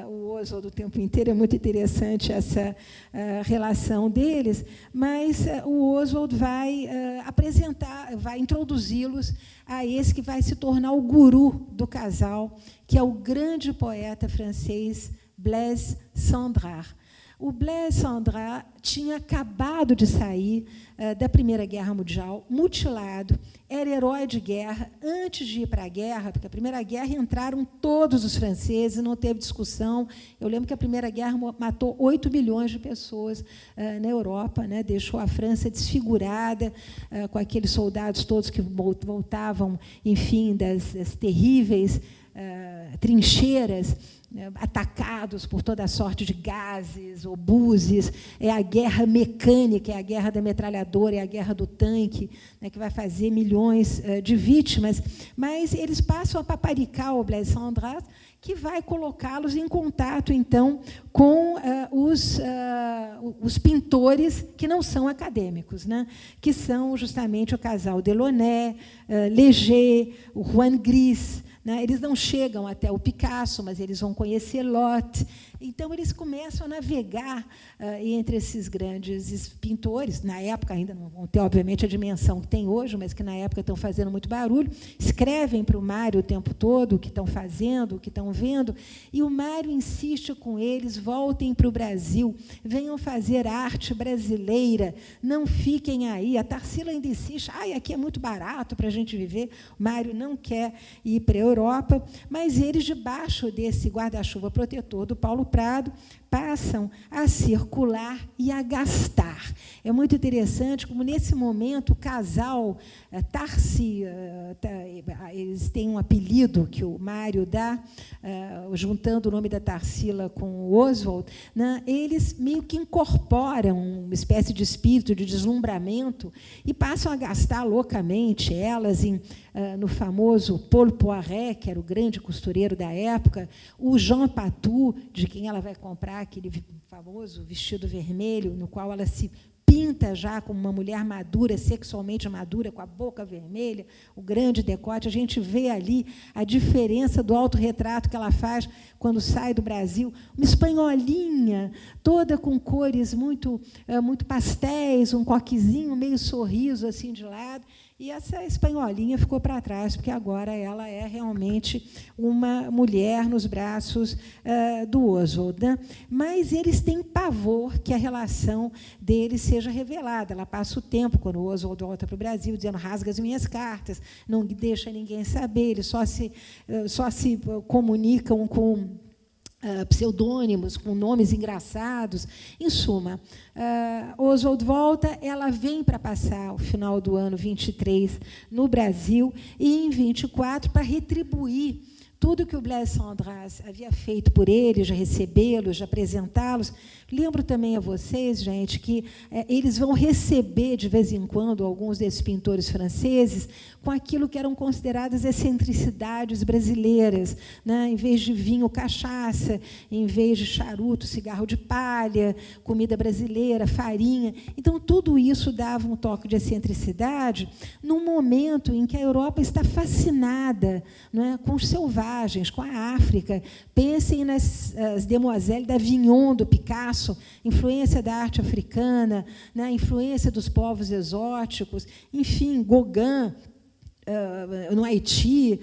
o Oswald o tempo inteiro. É muito interessante essa relação deles, mas o Oswald vai apresentar, vai introduzi-los a esse que vai se tornar o guru do casal, que é o grande poeta francês Blaise Cendrars. O Blaise Cendrars tinha acabado de sair da Primeira Guerra Mundial, mutilado, era herói de guerra. Antes de ir para a guerra, porque a Primeira Guerra entraram todos os franceses, não teve discussão. Eu lembro que a Primeira Guerra matou 8 milhões de pessoas na Europa, né, deixou a França desfigurada, com aqueles soldados todos que voltavam, enfim, das terríveis trincheiras, atacados por toda sorte de gases, obuses, é a guerra mecânica, é a guerra da metralhadora, é a guerra do tanque, né, que vai fazer milhões de vítimas, mas eles passam a paparicar o Blaise Cendrasse, que vai colocá-los em contato, então, com os pintores que não são acadêmicos, né, que são justamente o casal Delaunay, Léger, o Juan Gris. Eles não chegam até o Picasso, mas eles vão conhecer Lot. Então, eles começam a navegar entre esses grandes pintores. Na época, ainda não vão ter, obviamente, a dimensão que tem hoje, mas que, na época, estão fazendo muito barulho. Escrevem para o Mário o tempo todo o que estão fazendo, o que estão vendo. E o Mário insiste com eles, voltem para o Brasil, venham fazer arte brasileira, não fiquem aí. A Tarsila ainda insiste, aqui é muito barato para a gente viver. O Mário não quer ir para a Europa, mas eles, debaixo desse guarda-chuva protetor do Paulo Prado, passam a circular e a gastar. É muito interessante como, nesse momento, o casal Tarsi, eles têm um apelido que o Mário dá, juntando o nome da Tarsila com o Oswald, né, eles meio que incorporam uma espécie de espírito de deslumbramento e passam a gastar loucamente elas no famoso Paul Poiret, que era o grande costureiro da época, o Jean Patou, de quem ela vai comprar aquele famoso vestido vermelho, no qual ela se pinta já como uma mulher madura, sexualmente madura, com a boca vermelha, o grande decote. A gente vê ali a diferença do autorretrato que ela faz quando sai do Brasil. Uma espanholinha, toda com cores muito pastéis, um coquezinho, meio sorriso assim de lado. E essa espanholinha ficou para trás, porque agora ela é realmente uma mulher nos braços do Oswald. Né? Mas eles têm pavor que a relação deles seja revelada. Ela passa o tempo, quando o Oswald volta para o Brasil, dizendo: rasga as minhas cartas, não deixa ninguém saber, eles só se comunicam com pseudônimos, com nomes engraçados. Em suma, Oswald volta, ela vem para passar o final do ano 23 no Brasil e, em 24, para retribuir tudo que o Blaise Cendrasse havia feito por eles, de recebê-los, de apresentá-los. Lembro também a vocês, gente, que eles vão receber, de vez em quando, alguns desses pintores franceses com aquilo que eram consideradas excentricidades brasileiras, né? Em vez de vinho, cachaça, em vez de charuto, cigarro de palha, comida brasileira, farinha. Então, tudo isso dava um toque de excentricidade num momento em que a Europa está fascinada, né, com os selvagens, com a África. Pensem nas Demoiselles d'Avignon, do Picasso, influência da arte africana, né, influência dos povos exóticos, enfim, Gauguin, no Haiti,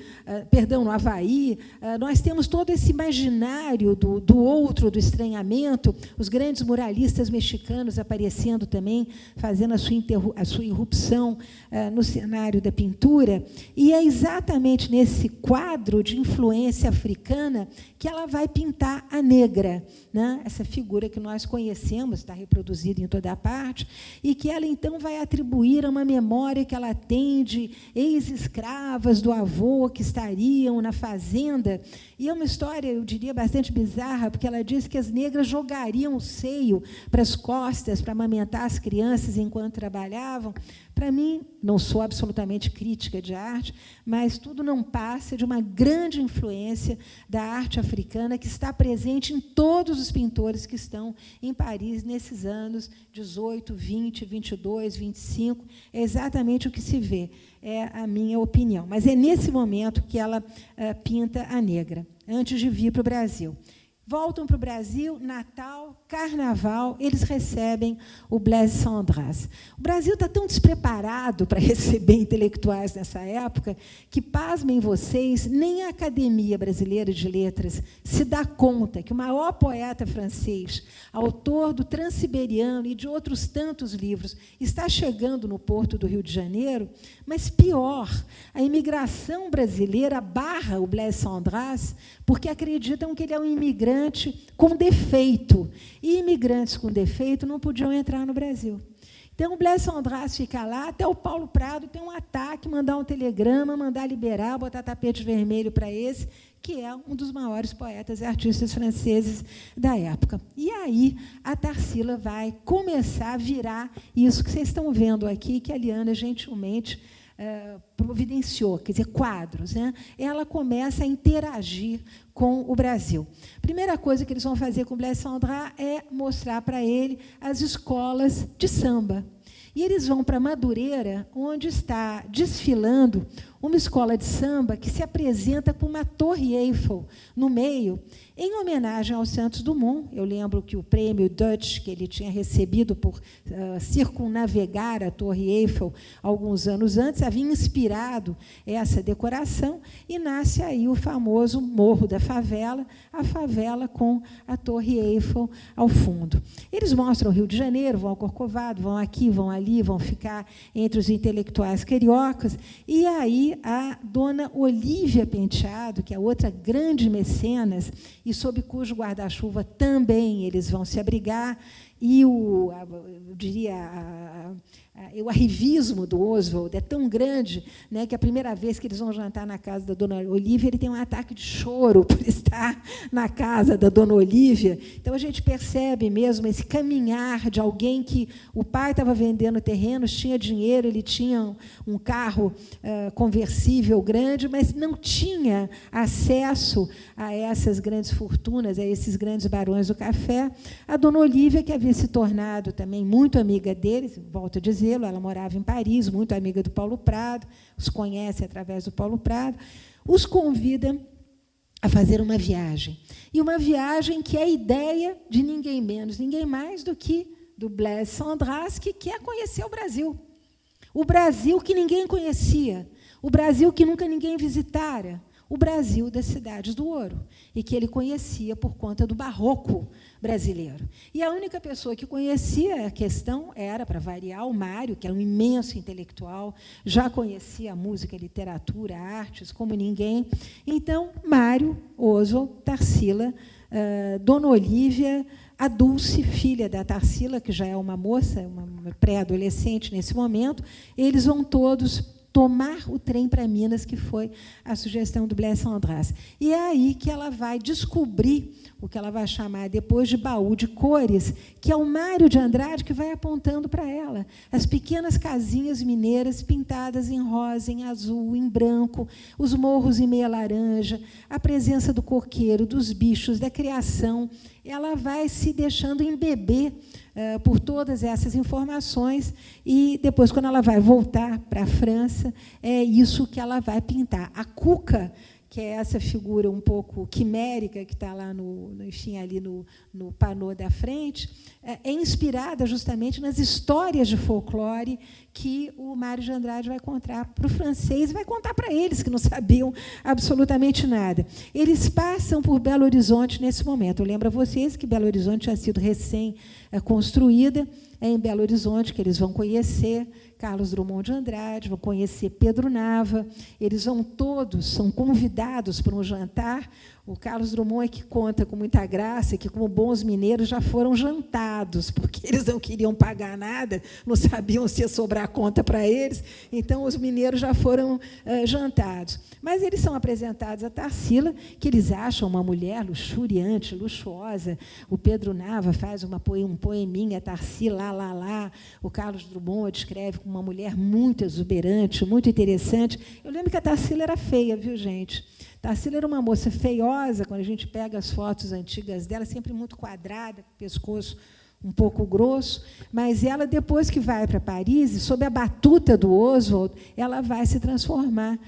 no Havaí, nós temos todo esse imaginário do outro, do estranhamento, os grandes muralistas mexicanos aparecendo também, fazendo a sua irrupção no cenário da pintura, e é exatamente nesse quadro de influência africana que ela vai pintar a negra, né? Essa figura que nós conhecemos, está reproduzida em toda a parte, e que ela, então, vai atribuir a uma memória que ela tem de ex-escravas do avô que estariam na fazenda. E é uma história, eu diria, bastante bizarra, porque ela diz que as negras jogariam o seio para as costas para amamentar as crianças enquanto trabalhavam. Para mim, não sou absolutamente crítica de arte, mas tudo não passa de uma grande influência da arte africana que está presente em todos os pintores que estão em Paris nesses anos 18, 20, 22, 25. É exatamente o que se vê, é a minha opinião. Mas é nesse momento que ela pinta a negra, antes de vir para o Brasil. Voltam para o Brasil, Natal, Carnaval, eles recebem o Blaise Cendrasse. O Brasil está tão despreparado para receber intelectuais nessa época que, pasmem vocês, nem a Academia Brasileira de Letras se dá conta que o maior poeta francês, autor do Transiberiano e de outros tantos livros, está chegando no porto do Rio de Janeiro. Mas, pior, a imigração brasileira barra o Blaise Cendrasse porque acreditam que ele é um imigrante com defeito. E imigrantes com defeito não podiam entrar no Brasil. Então, o Blaise Cendrasse fica lá, até o Paulo Prado tem um ataque, mandar um telegrama, mandar liberar, botar tapete vermelho para esse, que é um dos maiores poetas e artistas franceses da época. E aí a Tarsila vai começar a virar isso que vocês estão vendo aqui, que a Liana gentilmente providenciou, quer dizer, quadros. Né? Ela começa a interagir com o Brasil. A primeira coisa que eles vão fazer com o Blaise Cendrasse é mostrar para ele as escolas de samba. E eles vão para Madureira, onde está desfilando uma escola de samba que se apresenta com uma torre Eiffel no meio, em homenagem ao Santos Dumont. Eu lembro que o prêmio Dutch, que ele tinha recebido por circunnavegar a torre Eiffel alguns anos antes, havia inspirado essa decoração, e nasce aí o famoso Morro da Favela, a favela com a torre Eiffel ao fundo. Eles mostram o Rio de Janeiro, vão ao Corcovado, vão aqui, vão ali, vão ficar entre os intelectuais cariocas, e aí a dona Olívia Penteado, que é outra grande mecenas, e sob cujo guarda-chuva também eles vão se abrigar, e eu diria, o arrivismo do Oswald é tão grande, né, que a primeira vez que eles vão jantar na casa da dona Olívia, ele tem um ataque de choro por estar na casa da dona Olívia. Então, a gente percebe mesmo esse caminhar de alguém que o pai estava vendendo terrenos, tinha dinheiro, ele tinha um carro conversível grande, mas não tinha acesso a essas grandes fortunas, a esses grandes barões do café. A dona Olívia, que havia se tornado também muito amiga deles, volto a dizer, ela morava em Paris, muito amiga do Paulo Prado, os conhece através do Paulo Prado, os convida a fazer uma viagem. E uma viagem que é a ideia de ninguém menos, ninguém mais do que do Blaise Cendrasse, que quer conhecer o Brasil. O Brasil que ninguém conhecia, o Brasil que nunca ninguém visitara, o Brasil das cidades do ouro, e que ele conhecia por conta do barroco brasileiro. E a única pessoa que conhecia a questão era, para variar, o Mário, que era um imenso intelectual, já conhecia a música, a literatura, a artes como ninguém. Então, Mário, Oswald, Tarsila, dona Olívia, a Dulce, filha da Tarsila, que já é uma moça, uma pré-adolescente nesse momento, eles vão todos tomar o trem para Minas, que foi a sugestão do Blaise Cendrasse. E é aí que ela vai descobrir o que ela vai chamar depois de baú de cores, que é o Mário de Andrade que vai apontando para ela as pequenas casinhas mineiras pintadas em rosa, em azul, em branco, os morros em meia laranja, a presença do coqueiro, dos bichos, da criação. Ela vai se deixando embeber por todas essas informações, e depois, quando ela vai voltar para a França, é isso que ela vai pintar. A Cuca, que é essa figura um pouco quimérica que está lá enfim, ali no panô da frente, é inspirada justamente nas histórias de folclore que o Mário de Andrade vai contar para o francês, vai contar para eles, que não sabiam absolutamente nada. Eles passam por Belo Horizonte nesse momento. Eu lembro a vocês que Belo Horizonte tinha sido recém-construída, é em Belo Horizonte que eles vão conhecer Carlos Drummond de Andrade, vão conhecer Pedro Nava, eles vão todos, são convidados para um jantar. O Carlos Drummond é que conta com muita graça que, como bons mineiros, já foram jantados, porque eles não queriam pagar nada, não sabiam se ia sobrar conta para eles, então os mineiros já foram jantados. Mas eles são apresentados a Tarsila, que eles acham uma mulher luxuriante, luxuosa. O Pedro Nava faz um poeminha, Tarsila, lá. O Carlos Drummond descreve como uma mulher muito exuberante, muito interessante. Eu lembro que a Tarsila era feia, viu, gente? Tarsila era uma moça feiosa, quando a gente pega as fotos antigas dela, sempre muito quadrada, com o pescoço um pouco grosso, mas ela, depois que vai para Paris, sob a batuta do Oswald, ela vai se transformar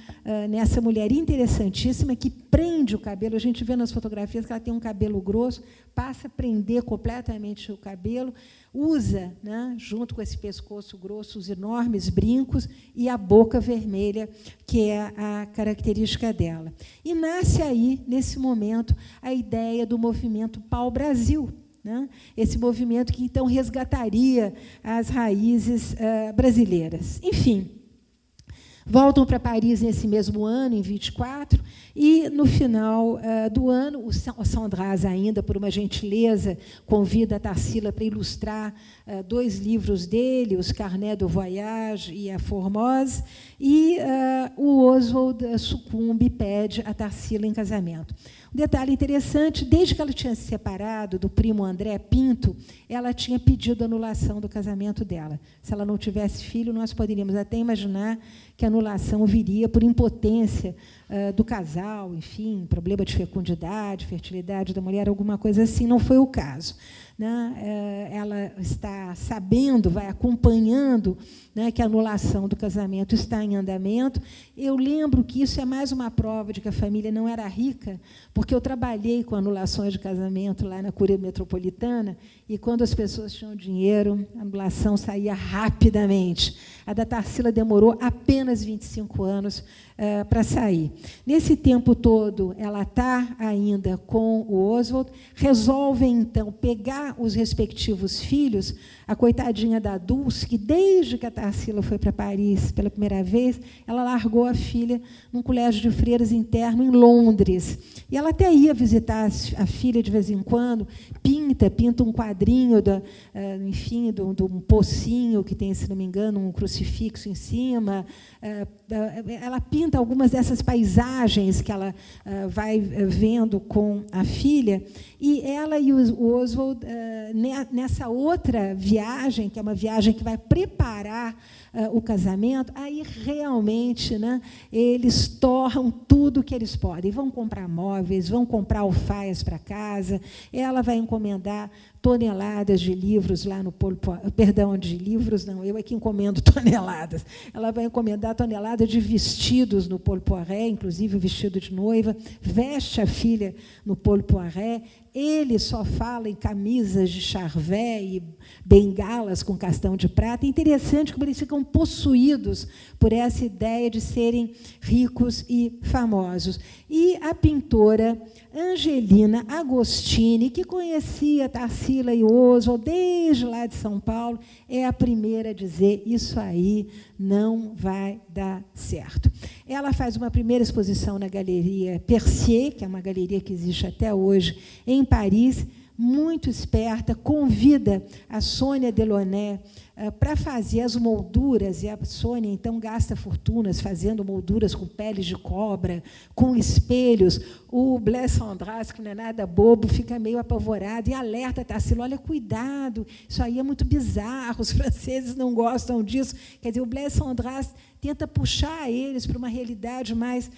nessa mulher interessantíssima que prende o cabelo. A gente vê nas fotografias que ela tem um cabelo grosso, passa a prender completamente o cabelo, usa, né, junto com esse pescoço grosso, os enormes brincos e a boca vermelha, que é a característica dela. E nasce aí, nesse momento, a ideia do movimento Pau-Brasil, né? Esse movimento que, então, resgataria as raízes brasileiras. Enfim, Voltam para Paris nesse mesmo ano, em 24, e, no final do ano, o Sandras, ainda, por uma gentileza, convida a Tarsila para ilustrar 2 livros dele, os Carnet de Voyage e a Formose, e o Oswald sucumbe e pede a Tarsila em casamento. Um detalhe interessante, desde que ela tinha se separado do primo André Pinto, ela tinha pedido a anulação do casamento dela. Se ela não tivesse filho, nós poderíamos até imaginar que a anulação viria por impotência do casal, enfim, problema de fecundidade, fertilidade da mulher, alguma coisa assim. Não foi o caso. Né? Ela está sabendo, vai acompanhando, né, que a anulação do casamento está em andamento. Eu lembro que isso é mais uma prova de que a família não era rica, porque eu trabalhei com anulações de casamento lá na Curia Metropolitana, e, quando as pessoas tinham dinheiro, a anulação saía rapidamente. A da Tarsila demorou apenas 25 anos para sair. Nesse tempo todo, ela está ainda com o Oswald, resolvem, então, pegar os respectivos filhos, a coitadinha da Dulce, que, desde que a Tarsila foi para Paris pela primeira vez, ela largou a filha num colégio de freiras interno em Londres. E ela até ia visitar a filha de vez em quando, pinta um quadrinho, enfim, de um pocinho que tem, se não me engano, um crucifixo em cima. Ela pinta algumas dessas paisagens que ela vai vendo com a filha, e ela e o Oswald, nessa outra viagem, que é uma viagem que vai preparar o casamento, aí realmente, né, eles torram tudo que eles podem. Vão comprar móveis, vão comprar alfaias para casa, ela vai encomendar toneladas de livros lá no Pôle Poiret, perdão, de livros não, eu é que encomendo toneladas. Ela vai encomendar toneladas de vestidos no Pôle Poiret, inclusive o vestido de noiva, veste a filha no Pôle Poiret. Ele só fala em camisas de charvet e bengalas com castão de prata. É interessante como eles ficam possuídos por essa ideia de serem ricos e famosos. E a pintora Angelina Agostini, que conhecia Tarsila e Oswald desde lá de São Paulo, é a primeira a dizer: isso aí não vai dar certo. Ela faz uma primeira exposição na Galeria Percier, que é uma galeria que existe até hoje em Paris, muito esperta, convida a Sônia Delaunay para fazer as molduras, e a Sônia, então, gasta fortunas fazendo molduras com peles de cobra, com espelhos. O Blaise Sandras, que não é nada bobo, fica meio apavorado e alerta a Tarsila: olha, cuidado, isso aí é muito bizarro, os franceses não gostam disso. Quer dizer, o Blaise Sandras tenta puxar eles para uma realidade mais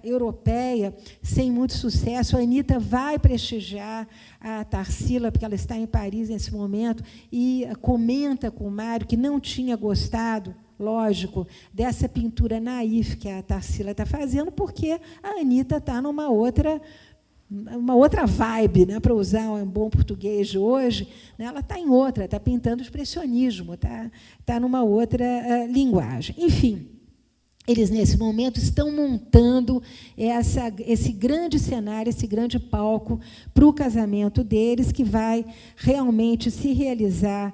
europeia, sem muito sucesso. A Anitta vai prestigiar a Tarsila, porque ela está em Paris nesse momento, e comenta com o Mário que não tinha gostado, lógico, dessa pintura naif que a Tarsila está fazendo, porque a Anitta está numa outra vibe, né, para usar um bom português de hoje, né, ela está em outra, está pintando expressionismo, está numa outra linguagem. Enfim, eles, nesse momento, estão montando esse grande cenário, esse grande palco para o casamento deles, que vai realmente se realizar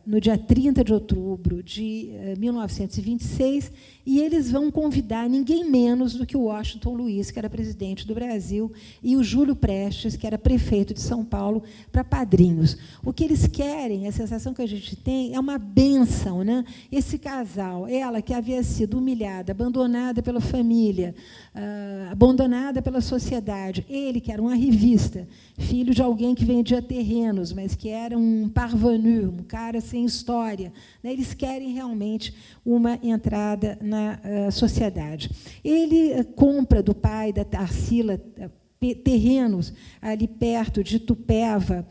no dia 30 de outubro de 1926, e eles vão convidar ninguém menos do que o Washington Luiz, que era presidente do Brasil, e o Júlio Prestes, que era prefeito de São Paulo, para padrinhos. O que eles querem, a sensação que a gente tem, é uma bênção, né? Esse casal, ela que havia sido humilhada, abandonada pela família, abandonada pela sociedade, ele que era um arrivista, filho de alguém que vendia terrenos, mas que era um parvenu, um cara sem história, né? Eles querem realmente uma entrada na sociedade. Ele compra do pai da Tarsila terrenos ali perto de Tupéva,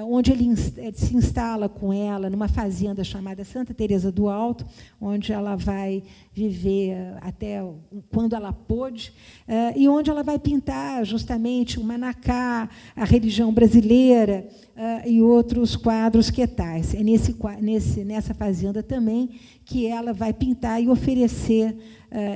onde ele se instala com ela numa fazenda chamada Santa Teresa do Alto, onde ela vai viver até quando ela pôde, e onde ela vai pintar justamente o Manacá, a religião brasileira, e outros quadros que tais. É nessa fazenda também que ela vai pintar e oferecer,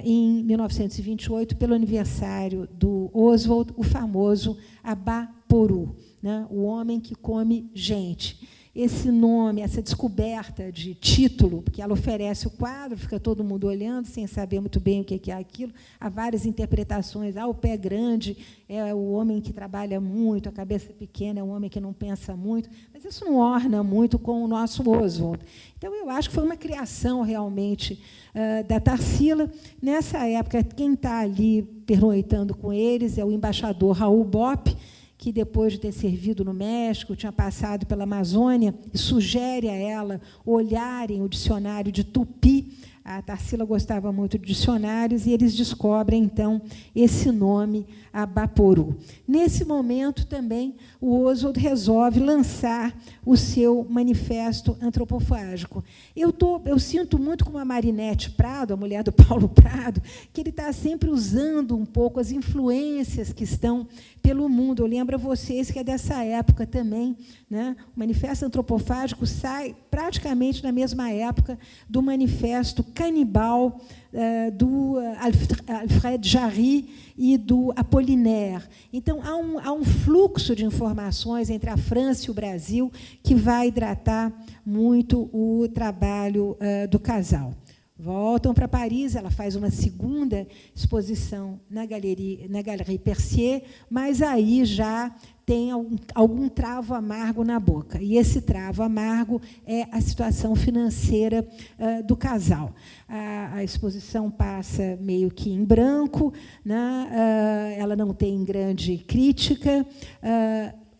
em 1928, pelo aniversário do Oswald, o famoso Abaporu, né, o homem que come gente. esse nome, essa descoberta de título, porque ela oferece o quadro, fica todo mundo olhando, sem saber muito bem o que é aquilo, há várias interpretações. O pé grande é o homem que trabalha muito, a cabeça pequena é o homem que não pensa muito, mas isso não orna muito com o nosso Oswald. Então, eu acho que foi uma criação, realmente, da Tarsila. Nessa época, quem está ali pernoitando com eles é o embaixador Raul Bopp, que, depois de ter servido no México, tinha passado pela Amazônia, e sugere a ela olharem o dicionário de Tupi. A Tarsila gostava muito de dicionários, e eles descobrem, então, esse nome, Abaporu. Nesse momento, também, o Oswald resolve lançar o seu manifesto antropofágico. Eu sinto muito como a Marinette Prado, a mulher do Paulo Prado, que ele está sempre usando um pouco as influências que estão pelo mundo. Eu lembro a vocês que é dessa época também, né? O manifesto antropofágico sai praticamente na mesma época do manifesto canibal do Alfred Jarry e do Apollinaire. Então, há um fluxo de informações entre a França e o Brasil que vai hidratar muito o trabalho do casal. Voltam para Paris, ela faz uma segunda exposição na Galerie Percier, mas aí já tem algum travo amargo na boca. E esse travo amargo é a situação financeira do casal. A exposição passa meio que em branco, né? Ela não tem grande crítica.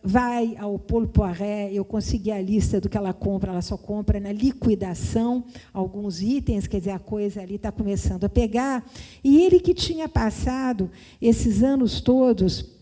Vai ao Paul Poiret, eu consegui a lista do que ela só compra na liquidação, alguns itens, quer dizer, a coisa ali está começando a pegar. E ele, que tinha passado esses anos todos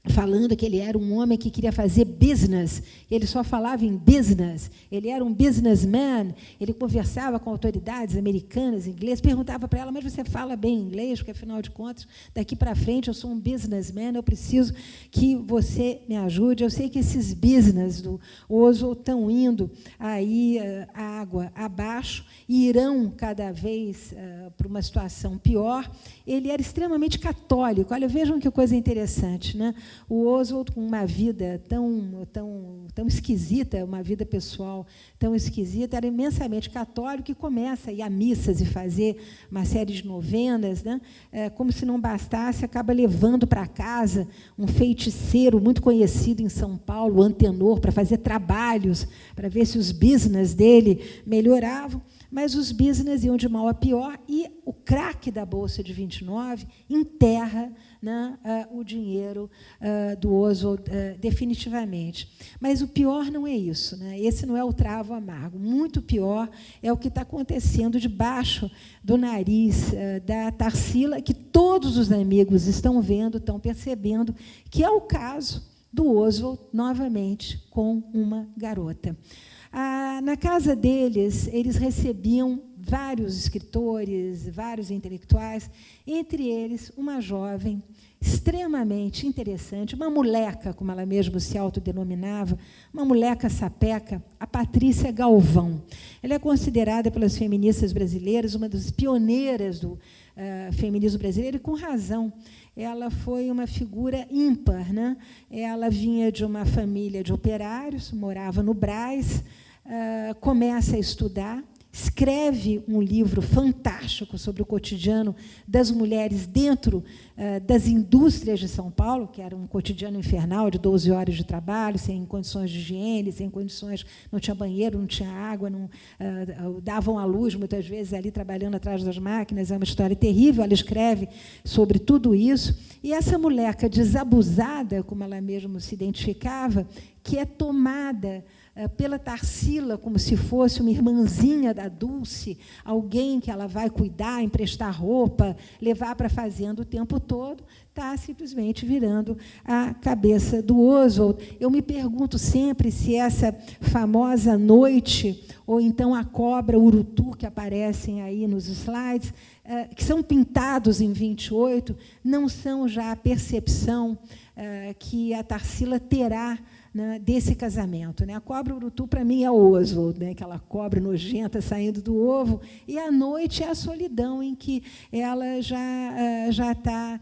falando que ele era um homem que queria fazer business, ele só falava em business, ele era um businessman, ele conversava com autoridades americanas, inglesas, perguntava para ela, mas você fala bem inglês? Porque, afinal de contas, daqui para frente eu sou um businessman, eu preciso que você me ajude. Eu sei que esses business do Oswald estão indo aí água abaixo e irão cada vez para uma situação pior. Ele era extremamente católico. Olha, vejam que coisa interessante, né? O Oswald, com uma vida tão esquisita, uma vida pessoal tão esquisita, era imensamente católico e começa a ir a missas e fazer uma série de novenas, né? Como se não bastasse, acaba levando para casa um feiticeiro muito conhecido em São Paulo, o Antenor, para fazer trabalhos, para ver se os business dele melhoravam. Mas os business iam de mal a pior e o craque da Bolsa de 29 enterra, né, o dinheiro do Oswald definitivamente. Mas o pior não é isso, né? Esse não é o travo amargo. Muito pior é o que está acontecendo debaixo do nariz da Tarsila, que todos os amigos estão vendo, estão percebendo, que é o caso do Oswald, novamente, com uma garota. Na casa deles, eles recebiam vários escritores, vários intelectuais, entre eles uma jovem extremamente interessante, uma moleca, como ela mesma se autodenominava, uma moleca sapeca, a Patrícia Galvão. Ela é considerada pelas feministas brasileiras uma das pioneiras do feminismo brasileiro, e com razão. Ela foi uma figura ímpar, né? Ela vinha de uma família de operários, morava no Brás, começa a estudar, escreve um livro fantástico sobre o cotidiano das mulheres dentro das indústrias de São Paulo, que era um cotidiano infernal de 12 horas de trabalho, sem condições de higiene, sem condições, não tinha banheiro, não tinha água, não davam à luz, muitas vezes, ali trabalhando atrás das máquinas. É uma história terrível. Ela escreve sobre tudo isso. E essa moleca desabusada, como ela mesma se identificava, que é tomada pela Tarsila como se fosse uma irmãzinha da Dulce, alguém que ela vai cuidar, emprestar roupa, levar para a fazenda o tempo todo, está simplesmente virando a cabeça do Oswald. Eu me pergunto sempre se essa famosa noite, ou então a cobra, o urutu, que aparecem aí nos slides, que são pintados em 28, não são já a percepção que a Tarsila terá né, desse casamento. Né? A cobra urutu, para mim, é o Oswald, né? Aquela cobra nojenta saindo do ovo, e à noite é a solidão em que ela já está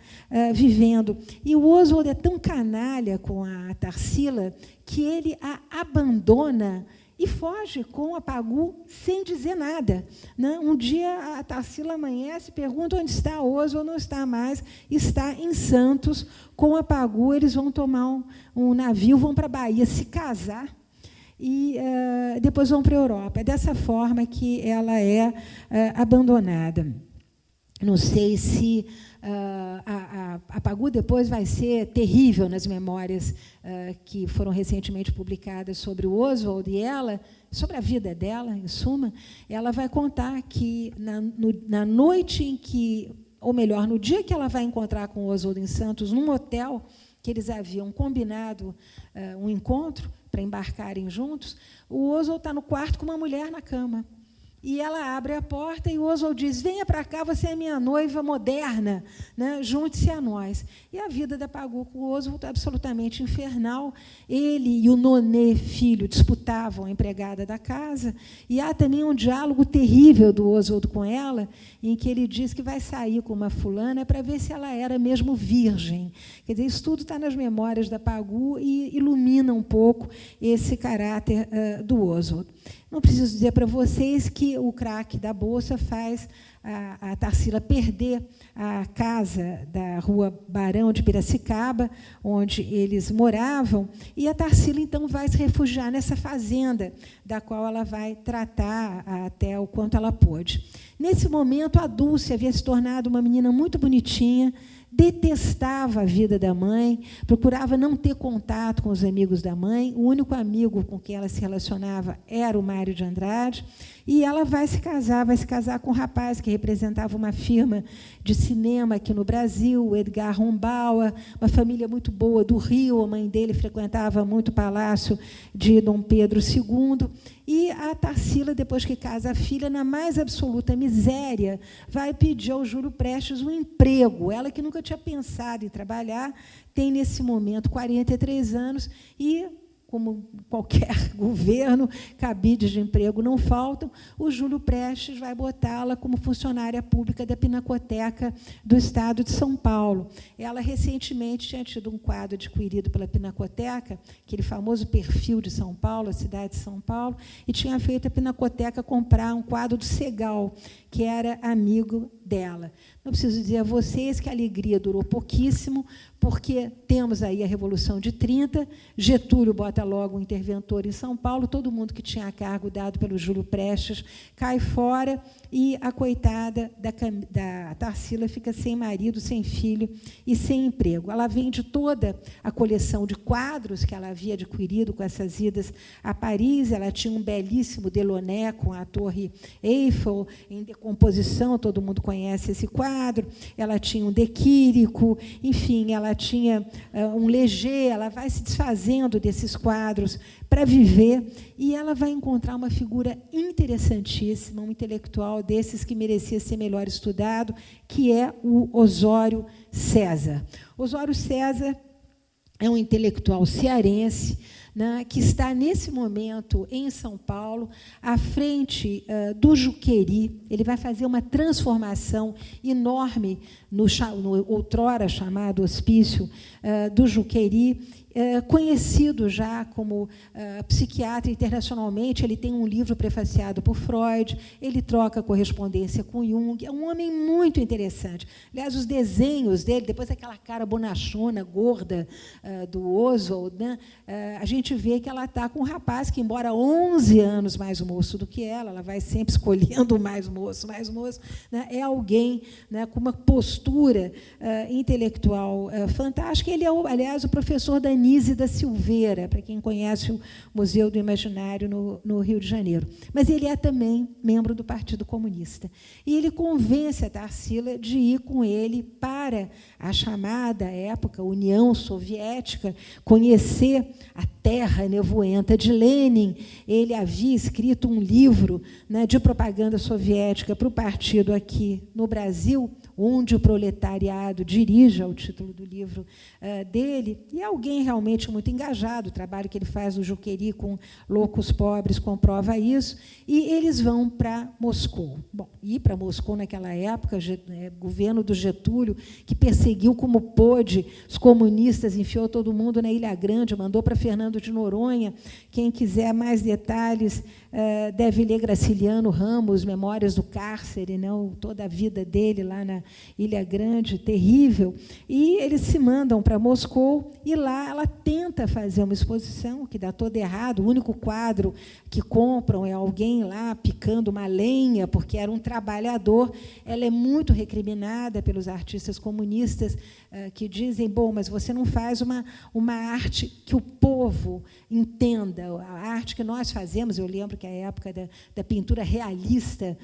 vivendo. E o Oswald é tão canalha com a Tarsila que ele a abandona e foge com a Pagu sem dizer nada. Né? Um dia a Tarsila amanhece, pergunta onde está Oswald, não está mais, está em Santos com a Pagu. Eles vão tomar um navio, vão para a Bahia se casar e depois vão para a Europa. É dessa forma que ela é abandonada. Não sei se a Pagu depois vai ser terrível nas memórias que foram recentemente publicadas sobre o Oswald, e ela, sobre a vida dela, em suma, ela vai contar que na noite em que, ou melhor, no dia que ela vai encontrar com o Oswald em Santos, num hotel que eles haviam combinado um encontro para embarcarem juntos, o Oswald está no quarto com uma mulher na cama. E ela abre a porta e o Oswald diz: venha para cá, você é minha noiva moderna, né? Junte-se a nós. E a vida da Pagu com o Oswald é absolutamente infernal. Ele e o Nonê, filho, disputavam a empregada da casa. E há também um diálogo terrível do Oswald com ela, em que ele diz que vai sair com uma fulana para ver se ela era mesmo virgem. Quer dizer, isso tudo está nas memórias da Pagu e ilumina um pouco esse caráter do Oswald. Não preciso dizer para vocês que o crack da Bolsa faz a Tarsila perder a casa da Rua Barão de Piracicaba, onde eles moravam, e a Tarsila, então, vai se refugiar nessa fazenda, da qual ela vai tratar até o quanto ela pôde. Nesse momento, a Dulce havia se tornado uma menina muito bonitinha, detestava a vida da mãe, procurava não ter contato com os amigos da mãe. O único amigo com quem ela se relacionava era o Mário de Andrade, e ela vai se casar com um rapaz que representava uma firma de cinema aqui no Brasil, o Edgar Rombauer, uma família muito boa do Rio. A mãe dele frequentava muito o palácio de Dom Pedro II. E a Tarsila, depois que casa a filha, na mais absoluta miséria, vai pedir ao Júlio Prestes um emprego. Ela, que nunca tinha pensado em trabalhar, tem, nesse momento, 43 anos e, como qualquer governo, cabides de emprego não faltam, o Júlio Prestes vai botá-la como funcionária pública da Pinacoteca do Estado de São Paulo. Ela, recentemente, tinha tido um quadro adquirido pela Pinacoteca, aquele famoso perfil de São Paulo, a cidade de São Paulo, e tinha feito a Pinacoteca comprar um quadro do Segal, que era amigo dela. Não preciso dizer a vocês que a alegria durou pouquíssimo, porque temos aí a Revolução de 30, Getúlio bota logo um interventor em São Paulo, todo mundo que tinha cargo dado pelo Júlio Prestes cai fora, e a coitada da Tarsila fica sem marido, sem filho e sem emprego. Ela vende toda a coleção de quadros que ela havia adquirido com essas idas a Paris. Ela tinha um belíssimo Delaunay com a Torre Eiffel em decomposição, todo mundo conhece esse quadro. Ela tinha um De Quirico, enfim, ela tinha um Léger. Ela vai se desfazendo desses quadros para viver, e ela vai encontrar uma figura interessantíssima, um intelectual desses que merecia ser melhor estudado, que é o Osório César. Osório César é um intelectual cearense, né, que está, nesse momento, em São Paulo, à frente do Juqueri. Ele vai fazer uma transformação enorme no outrora chamado Hospício do Juqueri, conhecido já como psiquiatra internacionalmente. Ele tem um livro prefaciado por Freud, ele troca correspondência com Jung. É um homem muito interessante. Aliás, os desenhos dele, depois daquela cara bonachona, gorda, do Oswald, né, a gente vê que ela está com um rapaz que, embora 11 anos mais moço do que ela vai sempre escolhendo mais moço, né, é alguém, né, com uma postura intelectual fantástica. Ele é, aliás, o professor da Anísia da Silveira, para quem conhece o Museu do Imaginário no Rio de Janeiro. Mas ele é também membro do Partido Comunista. E ele convence a Tarsila de ir com ele para a chamada, à época, União Soviética, conhecer a Terra Nevoenta, de Lenin. Ele havia escrito um livro, né, de propaganda soviética para o partido aqui no Brasil, onde o proletariado dirige, é o título do livro dele, e é alguém realmente muito engajado, o trabalho que ele faz no Juqueri com loucos pobres comprova isso, e eles vão para Moscou. Bom, ir para Moscou naquela época, governo do Getúlio, que perseguiu como pôde os comunistas, enfiou todo mundo na Ilha Grande, mandou para Fernando de Noronha. Quem quiser mais detalhes deve ler Graciliano Ramos, Memórias do Cárcere, não, toda a vida dele lá na Ilha Grande, terrível. E eles se mandam para Moscou, e lá ela tenta fazer uma exposição, que dá todo errado. O único quadro que compram é alguém lá picando uma lenha, porque era um trabalhador. Ela é muito recriminada pelos artistas comunistas, que dizem, bom, mas você não faz uma arte que o povo entenda, a arte que nós fazemos. Eu lembro que a época da pintura realista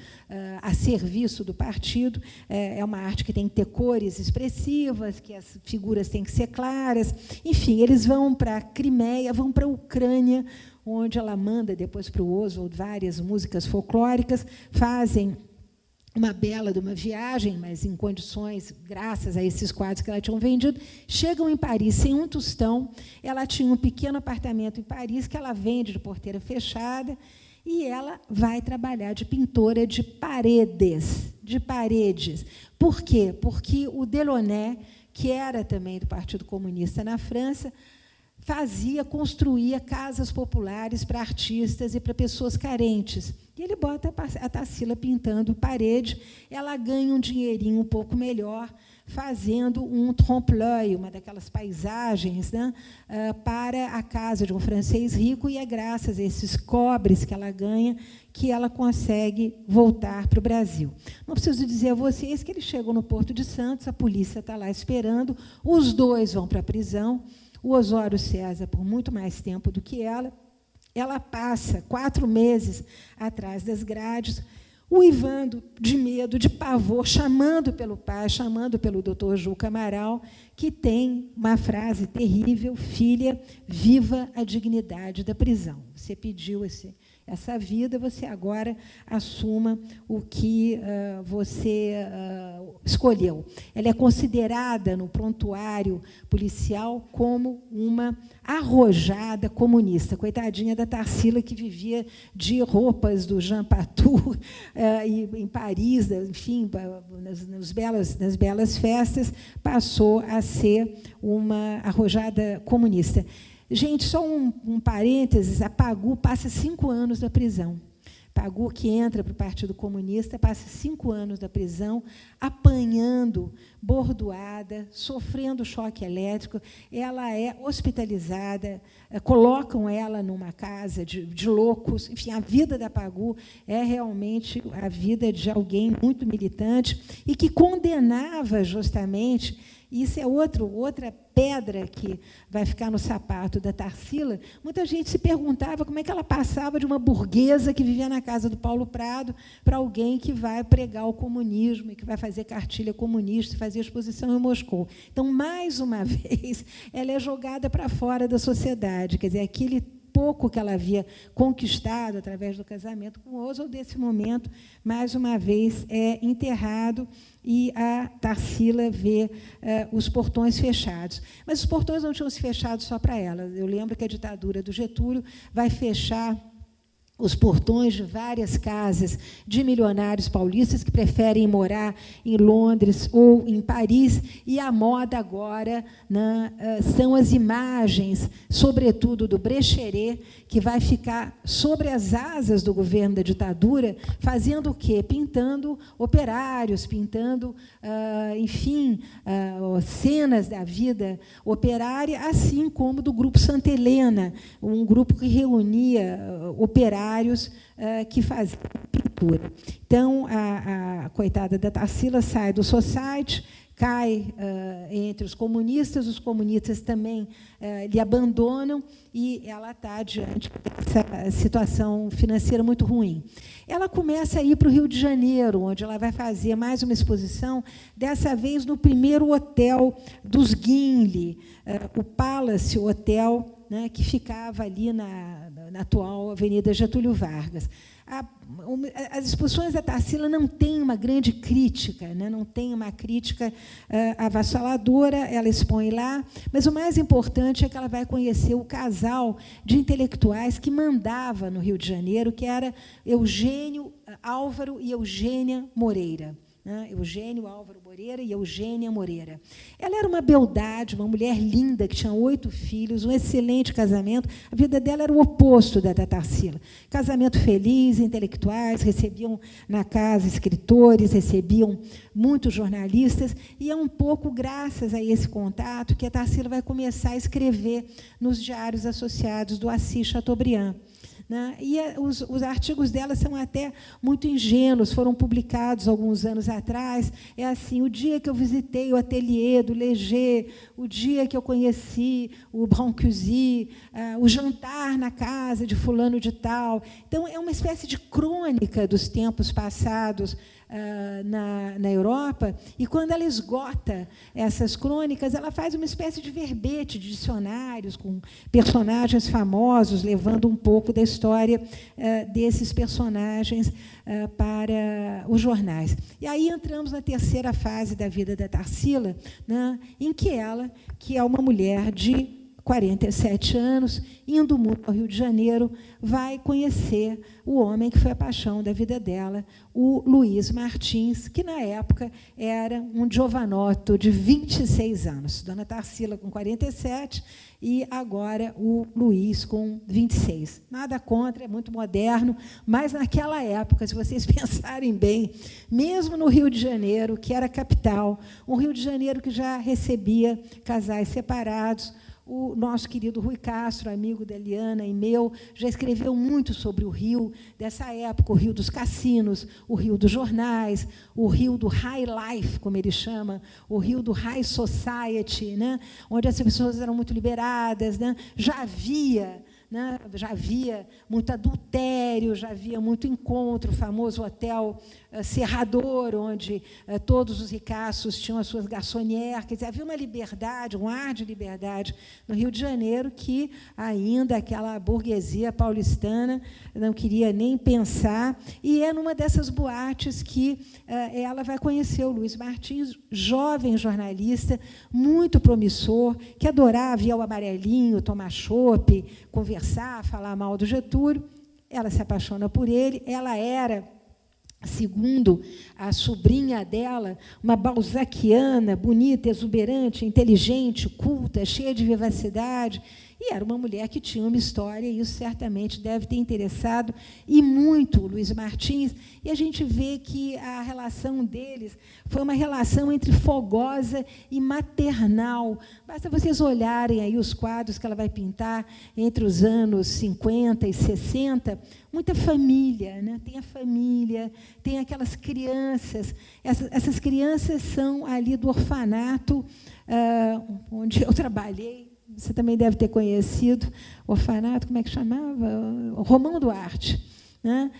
a serviço do partido é uma arte que tem que ter cores expressivas, que as figuras têm que ser claras. Enfim, eles vão para a Crimeia, vão para a Ucrânia, onde ela manda depois para o Oswald várias músicas folclóricas, fazem uma bela de uma viagem, mas em condições, graças a esses quadros que ela tinha vendido. Chegam em Paris sem um tostão. Ela tinha um pequeno apartamento em Paris que ela vende de porteira fechada, e ela vai trabalhar de pintora de paredes. Por quê? Porque o Delaunay, que era também do Partido Comunista na França, construía casas populares para artistas e para pessoas carentes. E ele bota a Tarsila pintando parede, ela ganha um dinheirinho um pouco melhor, fazendo um trompe-l'œil, uma daquelas paisagens, né, para a casa de um francês rico, e é graças a esses cobres que ela ganha que ela consegue voltar para o Brasil. Não preciso dizer a vocês que eles chegam no Porto de Santos, a polícia está lá esperando, os dois vão para a prisão. O Osório César, por muito mais tempo do que ela passa 4 meses atrás das grades, uivando de medo, de pavor, chamando pelo pai, chamando pelo doutor Juca Amaral, que tem uma frase terrível: filha, viva a dignidade da prisão. Você pediu essa vida, você agora assuma o que você escolheu. Ela é considerada no prontuário policial como uma arrojada comunista. Coitadinha da Tarsila, que vivia de roupas do Jean Patou, em Paris, enfim, nas belas festas, passou a ser uma arrojada comunista. Gente, só um parênteses, a Pagu passa 5 anos na prisão. Pagu, que entra para o Partido Comunista, passa 5 anos na prisão, apanhando, bordoada, sofrendo choque elétrico. Ela é hospitalizada, colocam ela numa casa de loucos. Enfim, a vida da Pagu é realmente a vida de alguém muito militante e que condenava justamente. Isso é outra pedra que vai ficar no sapato da Tarsila. Muita gente se perguntava como é que ela passava de uma burguesa que vivia na casa do Paulo Prado para alguém que vai pregar o comunismo e que vai fazer cartilha comunista e fazer exposição em Moscou. Então, mais uma vez, ela é jogada para fora da sociedade. Quer dizer, aquele pouco que ela havia conquistado através do casamento com o Oswald, desse momento, mais uma vez, é enterrado, e a Tarsila vê os portões fechados. Mas os portões não tinham se fechado só para ela. Eu lembro que a ditadura do Getúlio vai fechar os portões de várias casas de milionários paulistas que preferem morar em Londres ou em Paris, e a moda agora, né, são as imagens, sobretudo do Brecheret, que vai ficar sobre as asas do governo da ditadura, fazendo o quê? Pintando operários, pintando, enfim, cenas da vida operária, assim como do Grupo Santa Helena, um grupo que reunia operários que faziam pintura. Então, a coitada da Tarsila sai do society, cai entre os comunistas também lhe abandonam, e ela está diante dessa situação financeira muito ruim. Ela começa a ir para o Rio de Janeiro, onde ela vai fazer mais uma exposição, dessa vez no primeiro hotel dos Guinle, o Palace Hotel, né, que ficava ali na atual Avenida Getúlio Vargas. As exposições da Tarsila não têm uma grande crítica, né? Não tem uma crítica avassaladora, ela expõe lá, mas o mais importante é que ela vai conhecer o casal de intelectuais que mandava no Rio de Janeiro, que era Álvaro e Eugênia Moreira. Eugênio Álvaro Moreira e Eugênia Moreira. Ela era uma beldade, uma mulher linda, que tinha 8 filhos, um excelente casamento. A vida dela era o oposto da Tarsila. Casamento feliz, intelectuais, recebiam na casa escritores, recebiam muitos jornalistas, e é um pouco graças a esse contato que a Tarsila vai começar a escrever nos diários associados do Assis Chateaubriand. E os artigos dela são até muito ingênuos, foram publicados alguns anos atrás. É assim: o dia que eu visitei o ateliê do Léger, o dia que eu conheci o Brancusi, o jantar na casa de fulano de tal. Então, é uma espécie de crônica dos tempos passados na Europa, e quando ela esgota essas crônicas, ela faz uma espécie de verbete, de dicionários, com personagens famosos, levando um pouco da história desses personagens para os jornais. E aí entramos na terceira fase da vida da Tarsila, né, em que ela, que é uma mulher de 47 anos, indo muito ao Rio de Janeiro, vai conhecer o homem que foi a paixão da vida dela, o Luiz Martins, que, na época, era um giovanotto de 26 anos. Dona Tarsila, com 47, e agora o Luiz, com 26. Nada contra, é muito moderno, mas, naquela época, se vocês pensarem bem, mesmo no Rio de Janeiro, que era a capital, um Rio de Janeiro que já recebia casais separados, o nosso querido Rui Castro, amigo da Eliana e meu, já escreveu muito sobre o Rio dessa época, o Rio dos cassinos, o Rio dos jornais, o Rio do high life, como ele chama, o Rio do high society, né, onde as pessoas eram muito liberadas, né, já havia muito adultério, já havia muito encontro, o famoso hotel Serrador, onde todos os ricaços tinham as suas garçonnières. Quer dizer, havia uma liberdade, um ar de liberdade no Rio de Janeiro que ainda aquela burguesia paulistana não queria nem pensar. E é numa dessas boates que ela vai conhecer o Luiz Martins, jovem jornalista, muito promissor, que adorava ir ao Amarelinho, tomar chopp, conversar, falar mal do Getúlio. Ela se apaixona por ele. Ela era, segundo a sobrinha dela, uma balzaquiana, bonita, exuberante, inteligente, culta, cheia de vivacidade, e era uma mulher que tinha uma história, e isso certamente deve ter interessado e muito o Luiz Martins, e a gente vê que a relação deles foi uma relação entre fogosa e maternal. Basta vocês olharem aí os quadros que ela vai pintar entre os anos 50 e 60, muita família, né? Tem a família, tem aquelas crianças. Essas crianças são ali do orfanato onde eu trabalhei. Você também deve ter conhecido o orfanato, como é que chamava? Romão Duarte. Né?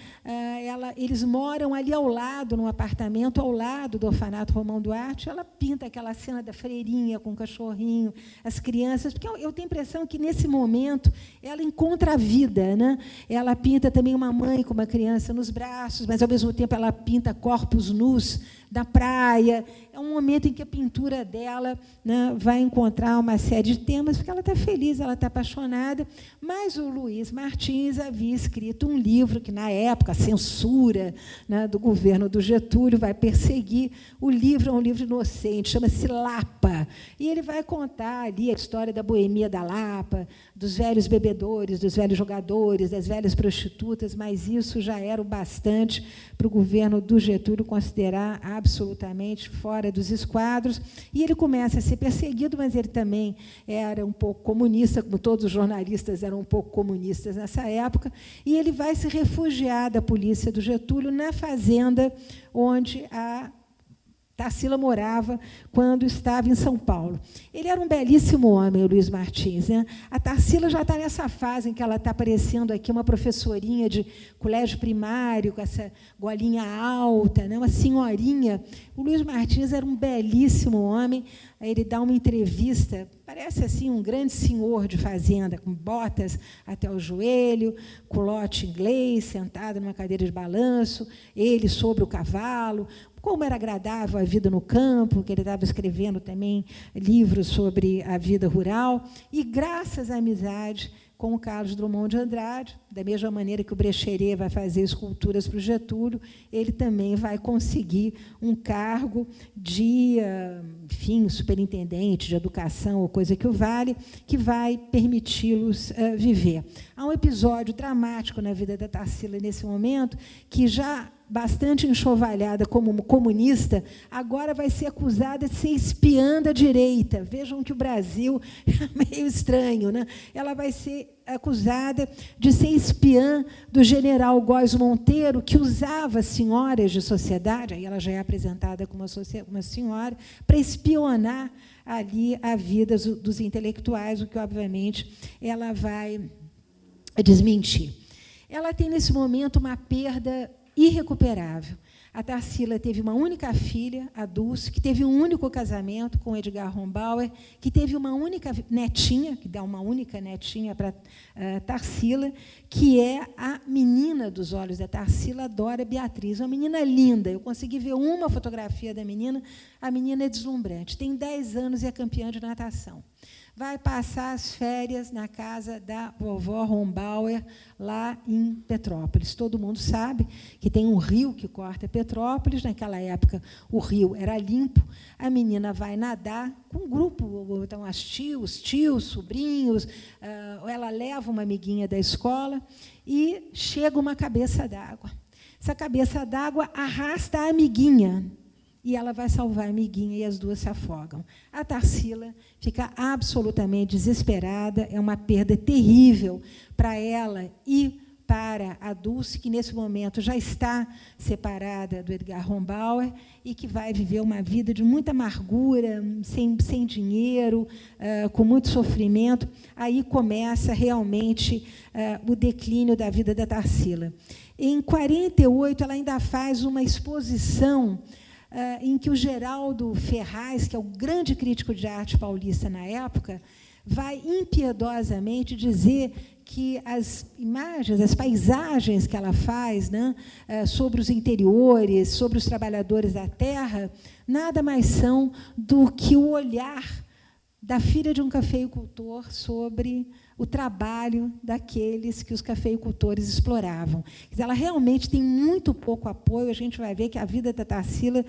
Eles moram ali ao lado, num apartamento ao lado do orfanato Romão Duarte. Ela pinta aquela cena da freirinha com o cachorrinho, as crianças, porque eu tenho a impressão que, nesse momento, ela encontra a vida. Né? Ela pinta também uma mãe com uma criança nos braços, mas, ao mesmo tempo, ela pinta corpos nus da praia. É um momento em que a pintura dela, né, vai encontrar uma série de temas, porque ela está feliz, ela está apaixonada. Mas o Luiz Martins havia escrito um livro que, na época, a censura, né, do governo do Getúlio vai perseguir. O livro é um livro inocente, chama-se Lapa, e ele vai contar ali a história da boemia da Lapa, dos velhos bebedores, dos velhos jogadores, das velhas prostitutas, mas isso já era o bastante para o governo do Getúlio considerar absolutamente fora dos esquadros, e ele começa a ser perseguido, mas ele também era um pouco comunista, como todos os jornalistas eram um pouco comunistas nessa época, e ele vai se refugiar da polícia do Getúlio na fazenda onde a Tarsila morava quando estava em São Paulo. Ele era um belíssimo homem, o Luiz Martins. Né? A Tarsila já está nessa fase em que ela está parecendo aqui uma professorinha de colégio primário, com essa golinha alta, né? Uma senhorinha. O Luiz Martins era um belíssimo homem. Ele dá uma entrevista, Parece assim um grande senhor de fazenda, com botas até o joelho, culote inglês, sentado numa cadeira de balanço, ele sobre o cavalo. Como era agradável a vida no campo, que ele estava escrevendo também livros sobre a vida rural, e, graças à amizade com o Carlos Drummond de Andrade, da mesma maneira que o Brecheret vai fazer esculturas para o Getúlio, ele também vai conseguir um cargo de, enfim, superintendente de educação, ou coisa que o vale, que vai permiti-los viver. Há um episódio dramático na vida da Tarsila nesse momento, que, já bastante enxovalhada como comunista, agora vai ser acusada de ser espiã da direita. Vejam que o Brasil é meio estranho, né? Ela vai ser acusada de ser espiã do general Góes Monteiro, que usava senhoras de sociedade, aí ela já é apresentada como uma senhora, para espionar ali a vida dos intelectuais, o que, obviamente, ela vai desmentir. Ela tem, nesse momento, uma perda irrecuperável. A Tarsila teve uma única filha, a Dulce, que teve um único casamento com Edgar Rombauer, que teve uma única netinha, que dá uma única netinha para Tarsila, que é a menina dos olhos da Tarsila, Dora Beatriz, uma menina linda. Eu consegui ver uma fotografia da menina, a menina é deslumbrante, tem 10 anos e é campeã de natação. Vai passar as férias na casa da vovó Rombauer, lá em Petrópolis. Todo mundo sabe que tem um rio que corta Petrópolis. Naquela época, o rio era limpo. A menina vai nadar com um grupo, então, as tios, sobrinhos. Ela leva uma amiguinha da escola e chega uma cabeça d'água. Essa cabeça d'água arrasta a amiguinha, e ela vai salvar a amiguinha, e as duas se afogam. A Tarsila fica absolutamente desesperada, é uma perda terrível para ela e para a Dulce, que, nesse momento, já está separada do Edgar Rombauer e que vai viver uma vida de muita amargura, sem dinheiro, com muito sofrimento. Aí começa, realmente, o declínio da vida da Tarsila. Em 1948, ela ainda faz uma exposição em que o Geraldo Ferraz, que é o grande crítico de arte paulista na época, vai impiedosamente dizer que as imagens, as paisagens que ela faz, né, sobre os interiores, sobre os trabalhadores da terra, nada mais são do que o olhar da filha de um cafeicultor sobre o trabalho daqueles que os cafeicultores exploravam. Ela realmente tem muito pouco apoio. A gente vai ver que a vida da Tarsila,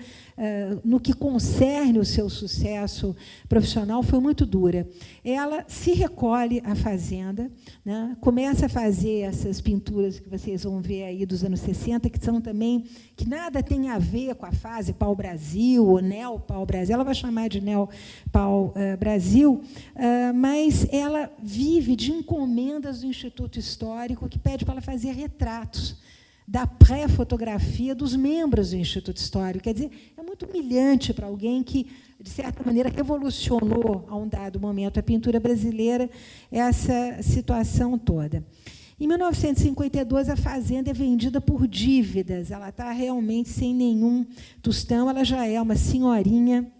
no que concerne o seu sucesso profissional, foi muito dura. Ela se recolhe à fazenda, né, começa a fazer essas pinturas que vocês vão ver aí dos anos 60, que são também, que nada tem a ver com a fase pau-brasil, ou neo-pau-brasil, ela vai chamar de neo-pau-brasil, mas ela vive de encomendas do Instituto Histórico, que pede para ela fazer retratos da pré-fotografia dos membros do Instituto Histórico. Quer dizer, é muito humilhante para alguém que, de certa maneira, revolucionou, a um dado momento, a pintura brasileira, essa situação toda. Em 1952, a fazenda é vendida por dívidas. Ela está realmente sem nenhum tostão, ela já é uma senhorinha.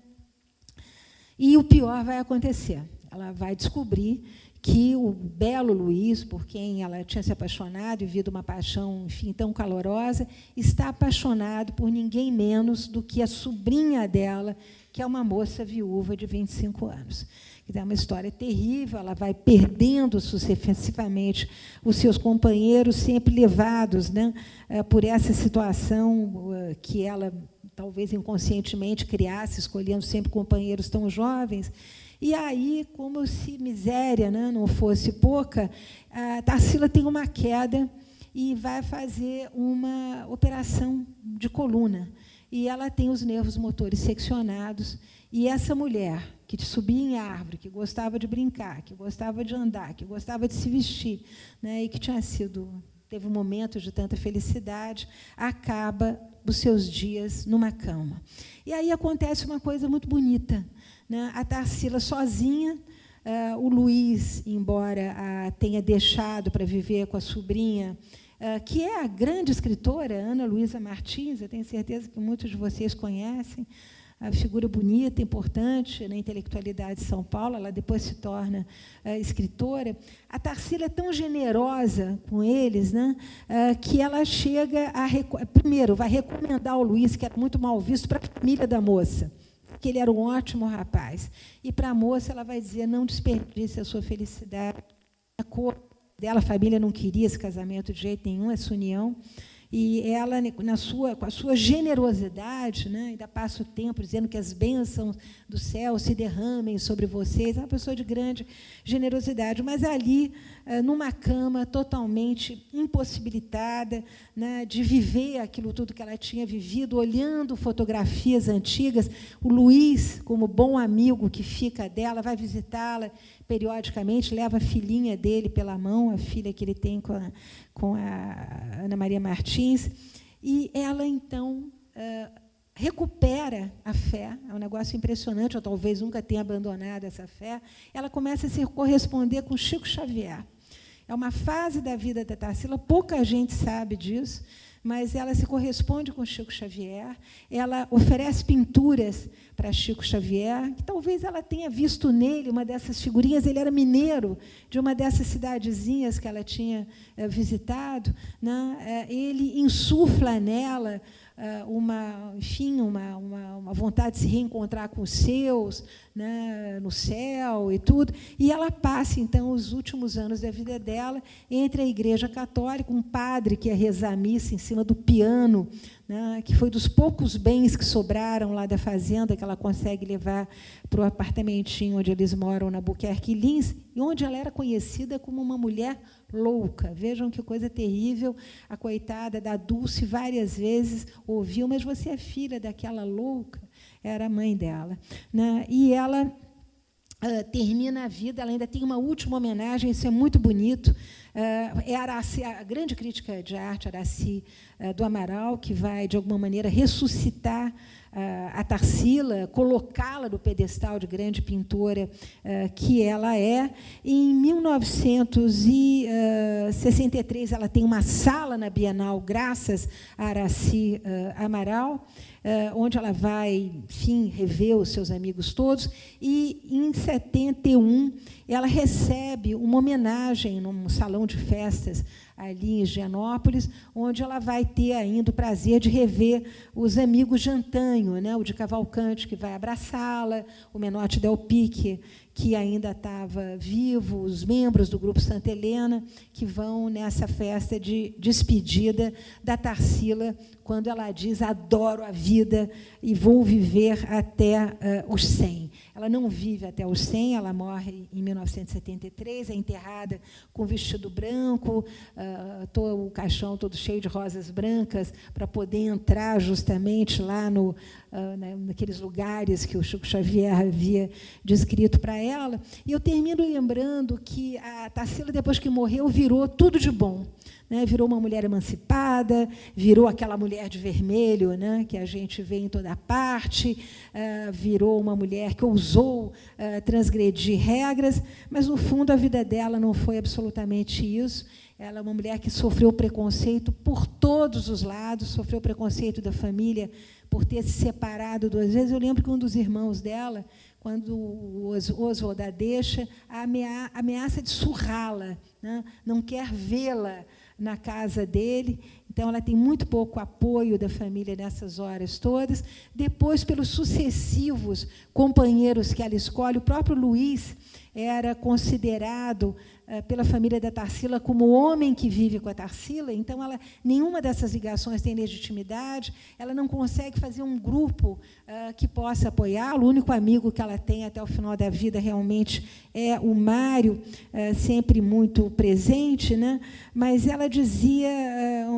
E o pior vai acontecer. Ela vai descobrir que o belo Luiz, por quem ela tinha se apaixonado e vivido uma paixão, enfim, tão calorosa, está apaixonado por ninguém menos do que a sobrinha dela, que é uma moça viúva de 25 anos. É uma história terrível, ela vai perdendo sucessivamente os seus companheiros, sempre levados, né, por essa situação que ela, talvez inconscientemente, criasse, escolhendo sempre companheiros tão jovens. E aí, como se miséria, né, não fosse pouca, a Tarsila tem uma queda e vai fazer uma operação de coluna. E ela tem os nervos motores seccionados. E essa mulher, que subia em árvore, que gostava de brincar, que gostava de andar, que gostava de se vestir, né, e que teve momentos de tanta felicidade, acaba os seus dias numa cama. E aí acontece uma coisa muito bonita, né? A Tarsila sozinha, o Luiz, embora a tenha deixado para viver com a sobrinha, que é a grande escritora, Ana Luísa Martins, eu tenho certeza que muitos de vocês conhecem, a figura bonita, importante na intelectualidade de São Paulo, ela depois se torna escritora. A Tarsila é tão generosa com eles, né, que ela chega primeiro, vai recomendar o Luiz, que era muito mal visto, para a família da moça, que ele era um ótimo rapaz. E para a moça ela vai dizer, não desperdice a sua felicidade. A cor dela, a família não queria esse casamento de jeito nenhum, essa união. E ela, com a sua generosidade, né, ainda passa o tempo dizendo que as bênçãos do céu se derramem sobre vocês. É uma pessoa de grande generosidade, mas ali, numa cama totalmente impossibilitada, né, de viver aquilo tudo que ela tinha vivido, olhando fotografias antigas. O Luiz, como bom amigo que fica dela, vai visitá-la periodicamente, leva a filhinha dele pela mão, a filha que ele tem com a Ana Maria Martins, e ela, então, recupera a fé, é um negócio impressionante, ou talvez nunca tenha abandonado essa fé. Ela começa a se corresponder com Chico Xavier. É uma fase da vida da Tarsila, pouca gente sabe disso, mas ela se corresponde com Chico Xavier, ela oferece pinturas para Chico Xavier, que talvez ela tenha visto nele uma dessas figurinhas. Ele era mineiro de uma dessas cidadezinhas que ela tinha visitado, né? Ele insufla nela uma vontade de se reencontrar com os seus, né, no céu e tudo, e ela passa, então, os últimos anos da vida dela entre a Igreja Católica, um padre que ia rezar a missa em cima do piano, né, que foi dos poucos bens que sobraram lá da fazenda, que ela consegue levar para o apartamentinho onde eles moram, na Albuquerque Lins, e onde ela era conhecida como uma mulher louca. Vejam que coisa terrível. A coitada da Dulce várias vezes ouviu, mas você é filha daquela louca. Era a mãe dela, né? E ela termina a vida, ela ainda tem uma última homenagem, isso é muito bonito. É Araci, a grande crítica de arte, Araci do Amaral, que vai, de alguma maneira, ressuscitar a Tarsila, colocá-la no pedestal de grande pintora que ela é. Em 1963, ela tem uma sala na Bienal, graças a Araci Amaral, onde ela vai, enfim, rever os seus amigos todos. E, em 71, ela recebe uma homenagem num salão de festas ali em Higienópolis, onde ela vai ter ainda o prazer de rever os amigos de antanho, né? O de Cavalcante, que vai abraçá-la, o Menotti Del Pique, que ainda estava vivo, os membros do Grupo Santa Helena, que vão nessa festa de despedida da Tarsila, quando ela diz: adoro a vida e vou viver até os 100. Ela não vive até os 100, ela morre em 1973, é enterrada com vestido branco, o caixão todo cheio de rosas brancas, para poder entrar justamente lá naqueles lugares que o Chico Xavier havia descrito para ela. E eu termino lembrando que a Tarsila, depois que morreu, virou tudo de bom. Né, virou uma mulher emancipada, virou aquela mulher de vermelho, né, que a gente vê em toda parte, virou uma mulher que ousou transgredir regras, mas, no fundo, a vida dela não foi absolutamente isso. Ela é uma mulher que sofreu preconceito por todos os lados, sofreu preconceito da família por ter se separado 2 vezes. Eu lembro que um dos irmãos dela, quando o Oswald a deixa, ameaça de surrá-la, né, não quer vê-la na casa dele. Então, ela tem muito pouco apoio da família nessas horas todas. Depois, pelos sucessivos companheiros que ela escolhe, o próprio Luiz era considerado pela família da Tarsila como o homem que vive com a Tarsila. Então, nenhuma dessas ligações tem legitimidade, ela não consegue fazer um grupo que possa apoiá-lo. O único amigo que ela tem até o final da vida realmente é o Mário, sempre muito presente, né? Mas ela dizia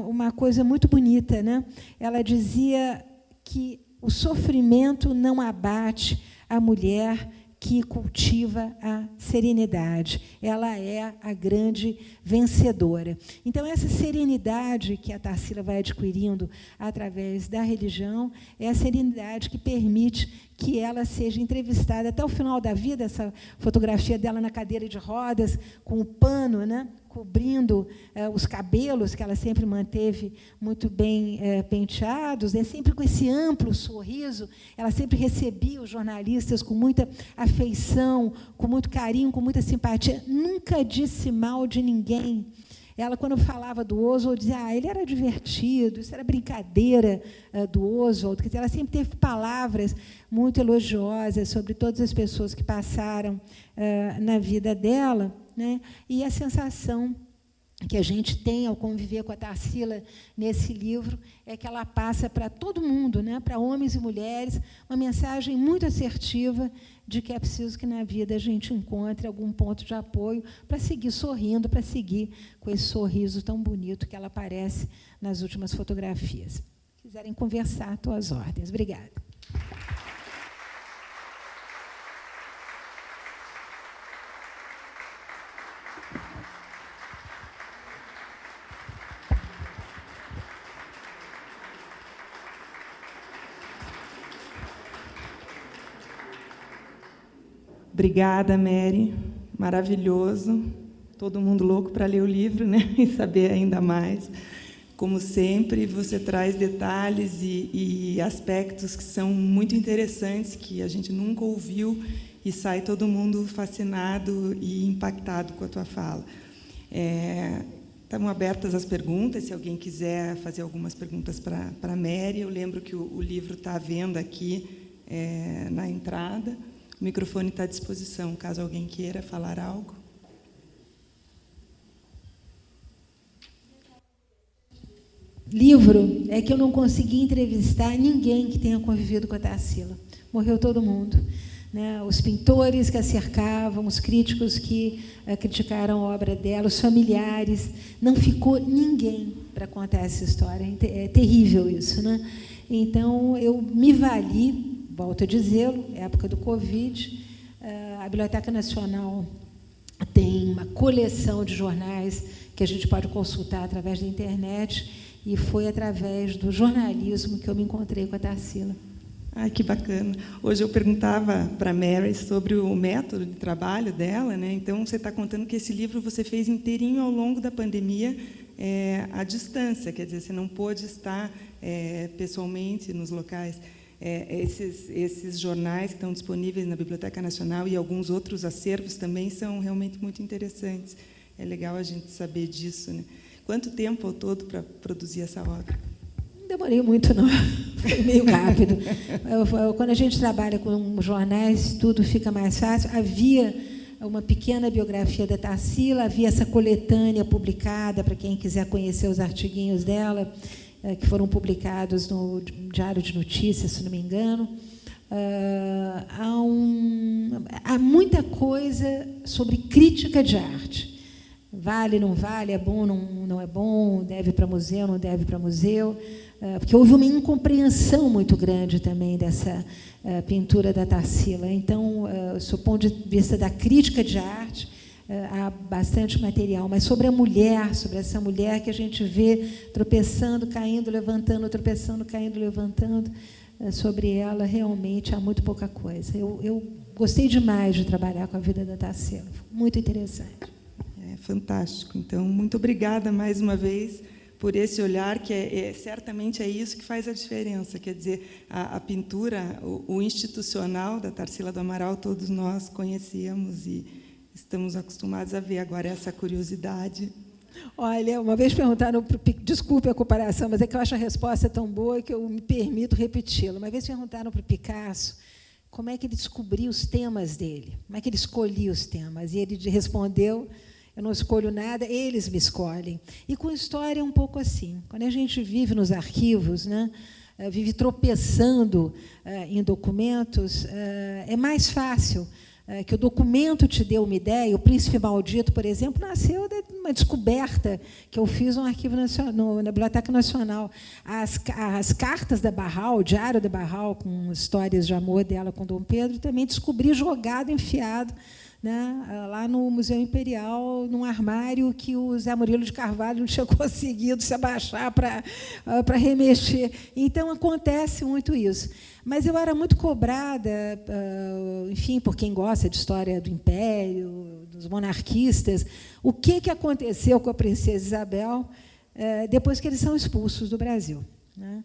uma coisa muito bonita, né? Ela dizia que o sofrimento não abate a mulher que cultiva a serenidade. Ela é a grande vencedora. Então, essa serenidade que a Tarsila vai adquirindo através da religião é a serenidade que permite que ela seja entrevistada até o final da vida. Essa fotografia dela na cadeira de rodas, com o pano, né, cobrindo os cabelos, que ela sempre manteve muito bem penteados, né, sempre com esse amplo sorriso. Ela sempre recebia os jornalistas com muita afeição, com muito carinho, com muita simpatia. Nunca disse mal de ninguém. Ela, quando falava do Oswald, dizia, ele era divertido, isso era brincadeira do Oswald. Quer dizer, ela sempre teve palavras muito elogiosas sobre todas as pessoas que passaram na vida dela, né? E a sensação que a gente tem ao conviver com a Tarsila nesse livro é que ela passa para todo mundo, né? Para homens e mulheres, uma mensagem muito assertiva de que é preciso que na vida a gente encontre algum ponto de apoio para seguir sorrindo, para seguir com esse sorriso tão bonito que ela aparece nas últimas fotografias. Se quiserem conversar, estou às ordens. Obrigada. Obrigada, Mary. Maravilhoso. Todo mundo louco para ler o livro, né? E saber ainda mais. Como sempre, você traz detalhes e aspectos que são muito interessantes, que a gente nunca ouviu, e sai todo mundo fascinado e impactado com a tua fala. Estão abertas as perguntas, se alguém quiser fazer algumas perguntas para a Mary. Eu lembro que o livro está à venda aqui na entrada. O microfone está à disposição, caso alguém queira falar algo. Livro é que eu não consegui entrevistar ninguém que tenha convivido com a Tarsila. Morreu todo mundo, né? Os pintores que a cercavam, os críticos que criticaram a obra dela, os familiares. Não ficou ninguém para contar essa história. É terrível isso, né? Então, eu me vali, volto a dizê-lo, época do Covid, a Biblioteca Nacional tem uma coleção de jornais que a gente pode consultar através da internet, e foi através do jornalismo que eu me encontrei com a Tarsila. Ai, que bacana. Hoje eu perguntava para a Mary sobre o método de trabalho dela, né? Então, você está contando que esse livro você fez inteirinho ao longo da pandemia, à distância, quer dizer, você não pôde estar pessoalmente nos locais. Esses jornais que estão disponíveis na Biblioteca Nacional e alguns outros acervos também são realmente muito interessantes. É legal a gente saber disso, né? Quanto tempo ao todo para produzir essa obra? Não demorei muito, não. Foi meio rápido. Quando a gente trabalha com jornais, tudo fica mais fácil. Havia uma pequena biografia da Tarsila, havia essa coletânea publicada, para quem quiser conhecer os artiguinhos dela, que foram publicados no Diário de Notícias, se não me engano. Há muita coisa sobre crítica de arte. Vale, não vale, é bom, não é bom, deve para museu, não deve para museu, porque houve uma incompreensão muito grande também dessa pintura da Tarsila. Então, do ponto de vista da crítica de arte, há bastante material, mas sobre a mulher, sobre essa mulher que a gente vê tropeçando, caindo, levantando, tropeçando, caindo, levantando, sobre ela realmente há muito pouca coisa. Eu gostei demais de trabalhar com a vida da Tarsila, muito interessante. Fantástico. Então, muito obrigada mais uma vez por esse olhar, que certamente é isso que faz a diferença. Quer dizer, a pintura, o institucional da Tarsila do Amaral, todos nós conhecemos e estamos acostumados a ver. Agora, essa curiosidade. Olha, uma vez perguntaram, desculpe a comparação, mas é que eu acho a resposta tão boa que eu me permito repeti-la. Uma vez perguntaram para o Picasso como é que ele descobria os temas dele, como é que ele escolhia os temas. E ele respondeu: eu não escolho nada, eles me escolhem. E com história é um pouco assim. Quando a gente vive nos arquivos, né, vive tropeçando em documentos, é mais fácil que o documento te dê uma ideia. O Príncipe Maldito, por exemplo, nasceu de uma descoberta que eu fiz no Arquivo Nacional, na Biblioteca Nacional. As cartas da Barral, o Diário da Barral, com histórias de amor dela com Dom Pedro, também descobri jogado, enfiado, né, lá no Museu Imperial, num armário que o Zé Murilo de Carvalho não tinha conseguido se abaixar para remexer. Então, acontece muito isso. Mas eu era muito cobrada, enfim, por quem gosta de história do Império, dos monarquistas, o que aconteceu com a princesa Isabel depois que eles são expulsos do Brasil, né?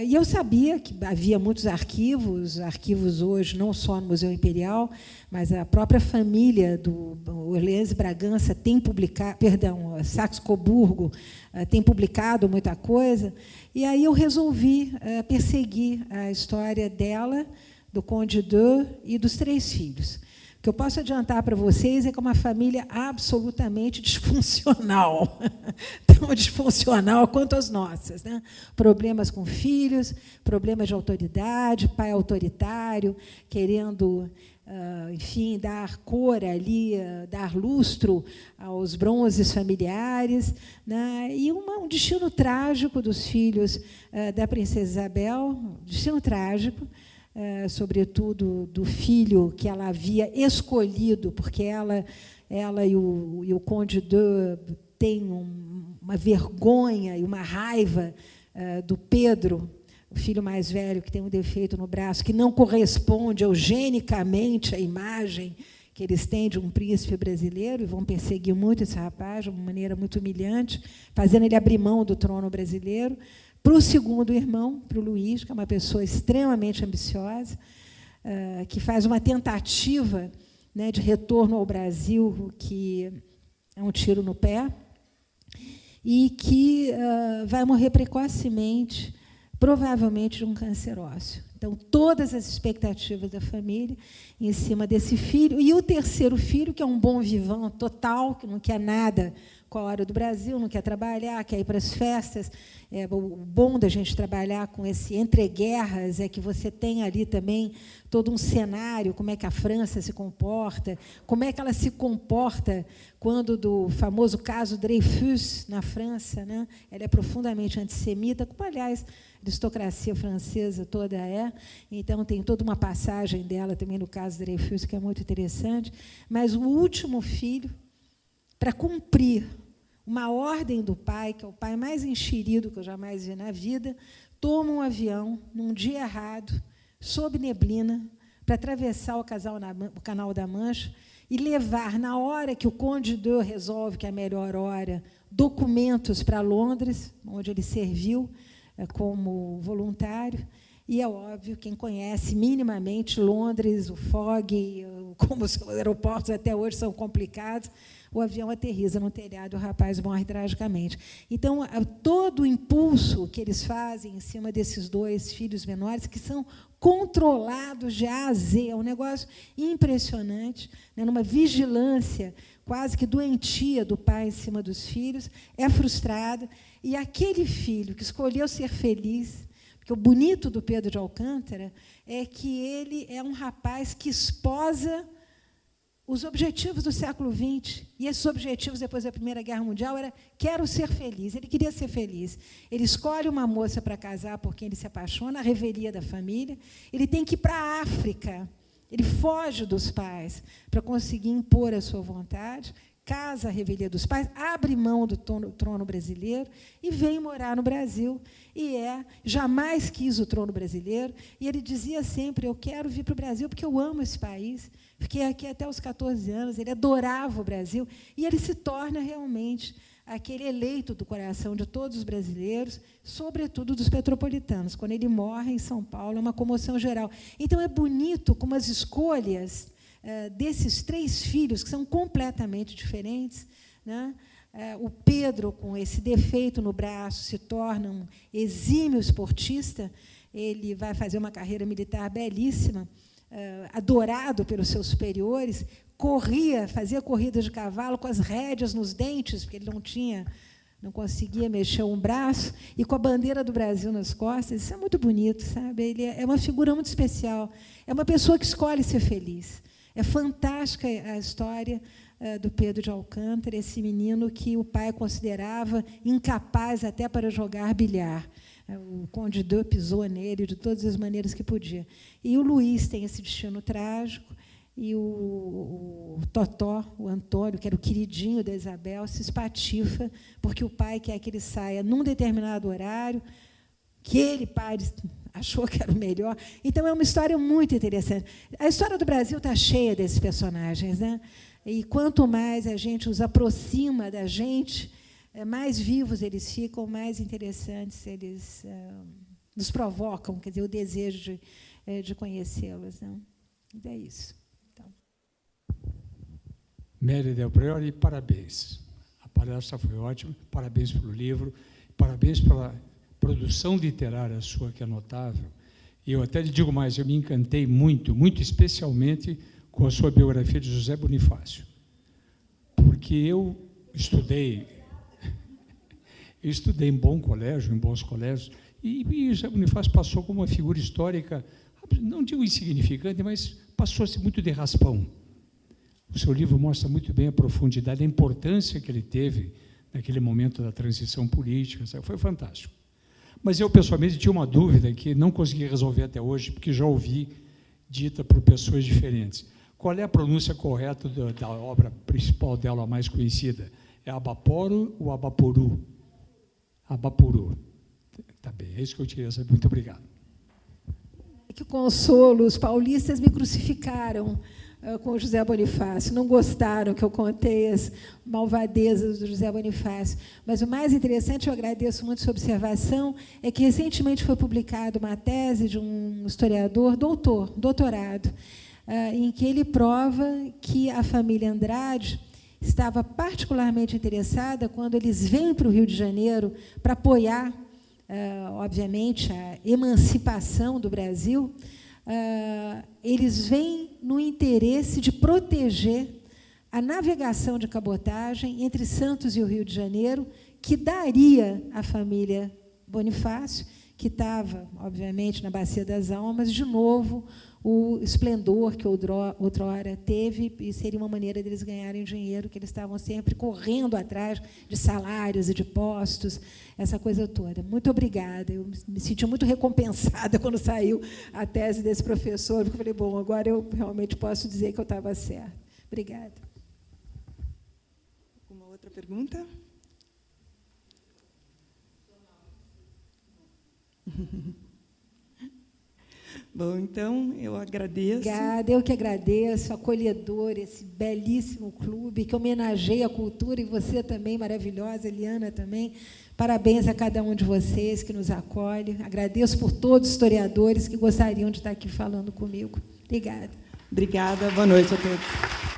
E eu sabia que havia muitos arquivos hoje, não só no Museu Imperial, mas a própria família do Orleans e Bragança tem publicado, Saxe-Coburgo tem publicado muita coisa, e aí eu resolvi perseguir a história dela, do Conde d'Eu e dos 3 filhos. O que eu posso adiantar para vocês é que é uma família absolutamente disfuncional, tão disfuncional quanto as nossas, né? Problemas com filhos, problemas de autoridade, pai autoritário, querendo, enfim, dar cor ali, dar lustro aos bronzes familiares, né? E um destino trágico dos filhos da princesa Isabel, destino trágico, sobretudo do filho que ela havia escolhido, porque ela e o Conde d'Eu têm uma vergonha e uma raiva do Pedro, o filho mais velho, que tem um defeito no braço, que não corresponde eugenicamente à imagem que eles têm de um príncipe brasileiro, e vão perseguir muito esse rapaz de uma maneira muito humilhante, fazendo ele abrir mão do trono brasileiro, para o segundo irmão, para o Luís, que é uma pessoa extremamente ambiciosa, que faz uma tentativa, né, de retorno ao Brasil, que é um tiro no pé, e que vai morrer precocemente, provavelmente de um câncer ósseo. Então, todas as expectativas da família em cima desse filho. E o terceiro filho, que é um bom vivant total, que não quer nada com a hora do Brasil, não quer trabalhar, quer ir para as festas. O bom da gente trabalhar com esse entreguerras é que você tem ali também todo um cenário, como é que a França se comporta, como é que ela se comporta quando, do famoso caso Dreyfus, na França, né? Ela é profundamente antissemita, como, aliás, a aristocracia francesa toda é. Então, tem toda uma passagem dela também no caso Dreyfus, que é muito interessante. Mas o último filho, para cumprir uma ordem do pai, que é o pai mais enxerido que eu jamais vi na vida, toma um avião, num dia errado, sob neblina, para atravessar o Canal da Mancha e levar, na hora que o Conde d'Eu resolve que é a melhor hora, documentos para Londres, onde ele serviu como voluntário. E é óbvio, quem conhece minimamente Londres, o fog, como os aeroportos até hoje são complicados, o avião aterriza no telhado e o rapaz morre tragicamente. Então, todo o impulso que eles fazem em cima desses 2 filhos menores, que são controlados de A a Z, é um negócio impressionante, né, numa vigilância quase que doentia do pai em cima dos filhos, é frustrado. E aquele filho que escolheu ser feliz, porque o bonito do Pedro de Alcântara é que ele é um rapaz que esposa os objetivos do século XX. E esses objetivos, depois da Primeira Guerra Mundial, era quero ser feliz. Ele queria ser feliz. Ele escolhe uma moça para casar por quem ele se apaixona, a revelia da família. Ele tem que ir para a África. Ele foge dos pais para conseguir impor a sua vontade, casa a revelia dos pais, abre mão do trono brasileiro e vem morar no Brasil. E jamais quis o trono brasileiro. E ele dizia sempre, eu quero vir para o Brasil porque eu amo esse país. Fiquei aqui até os 14 anos, ele adorava o Brasil. E ele se torna realmente aquele eleito do coração de todos os brasileiros, sobretudo dos petropolitanos. Quando ele morre em São Paulo, é uma comoção geral. Então, é bonito como as escolhas desses 3 filhos, que são completamente diferentes, né? O Pedro, com esse defeito no braço, se torna um exímio esportista. Ele vai fazer uma carreira militar belíssima, adorado pelos seus superiores, fazia corridas de cavalo com as rédeas nos dentes, porque ele não conseguia mexer um braço, e com a bandeira do Brasil nas costas. Isso é muito bonito, sabe? Ele é uma figura muito especial. É uma pessoa que escolhe ser feliz. É fantástica a história do Pedro de Alcântara, esse menino que o pai considerava incapaz até para jogar bilhar. O Conde d'Eu pisou nele de todas as maneiras que podia. E o Luís tem esse destino trágico, e o Totó, o Antônio, que era o queridinho da Isabel, se espatifa, porque o pai quer que ele saia num determinado horário, que ele pare achou que era o melhor. Então, é uma história muito interessante. A história do Brasil está cheia desses personagens, né? E quanto mais a gente os aproxima da gente, mais vivos eles ficam, mais interessantes eles nos provocam, quer dizer, o desejo de conhecê-los. Né? É isso. Então. Mary Del Priori, parabéns. A palestra foi ótima, parabéns pelo livro, parabéns pela produção literária sua, que é notável. E eu até lhe digo mais, eu me encantei muito, muito especialmente com a sua biografia de José Bonifácio. Porque eu estudei em bom colégio, em bons colégios, e José Bonifácio passou como uma figura histórica, não digo insignificante, mas passou-se muito de raspão. O seu livro mostra muito bem a profundidade, a importância que ele teve naquele momento da transição política, foi fantástico. Mas eu, pessoalmente, tinha uma dúvida que não consegui resolver até hoje, porque já ouvi dita por pessoas diferentes. Qual é a pronúncia correta da obra principal dela, a mais conhecida? É Abaporo ou Abapuru? Abapuru. Tá bem, é isso que eu queria saber. Muito obrigado. Que consolo, os paulistas me crucificaram com José Bonifácio, não gostaram que eu contei as malvadezas do José Bonifácio. Mas o mais interessante, eu agradeço muito sua observação, é que recentemente foi publicada uma tese de um historiador, doutorado, em que ele prova que a família Andrade estava particularmente interessada, quando eles vêm para o Rio de Janeiro para apoiar, obviamente, a emancipação do Brasil, eles vêm no interesse de proteger a navegação de cabotagem entre Santos e o Rio de Janeiro, que daria à família Bonifácio, que estava, obviamente, na Bacia das Almas, de novo, o esplendor que outrora teve, e seria uma maneira deles ganharem dinheiro, que eles estavam sempre correndo atrás de salários e de postos, essa coisa toda. Muito obrigada. Eu me senti muito recompensada quando saiu a tese desse professor, porque eu falei, bom, agora eu realmente posso dizer que eu estava certa. Obrigada. Alguma outra pergunta? Bom, então, eu agradeço. Obrigada, eu que agradeço, acolhedor, esse belíssimo clube que homenageia a cultura, e você também, maravilhosa, Eliana também. Parabéns a cada um de vocês que nos acolhe. Agradeço por todos os historiadores que gostariam de estar aqui falando comigo. Obrigada. Obrigada, boa noite a todos.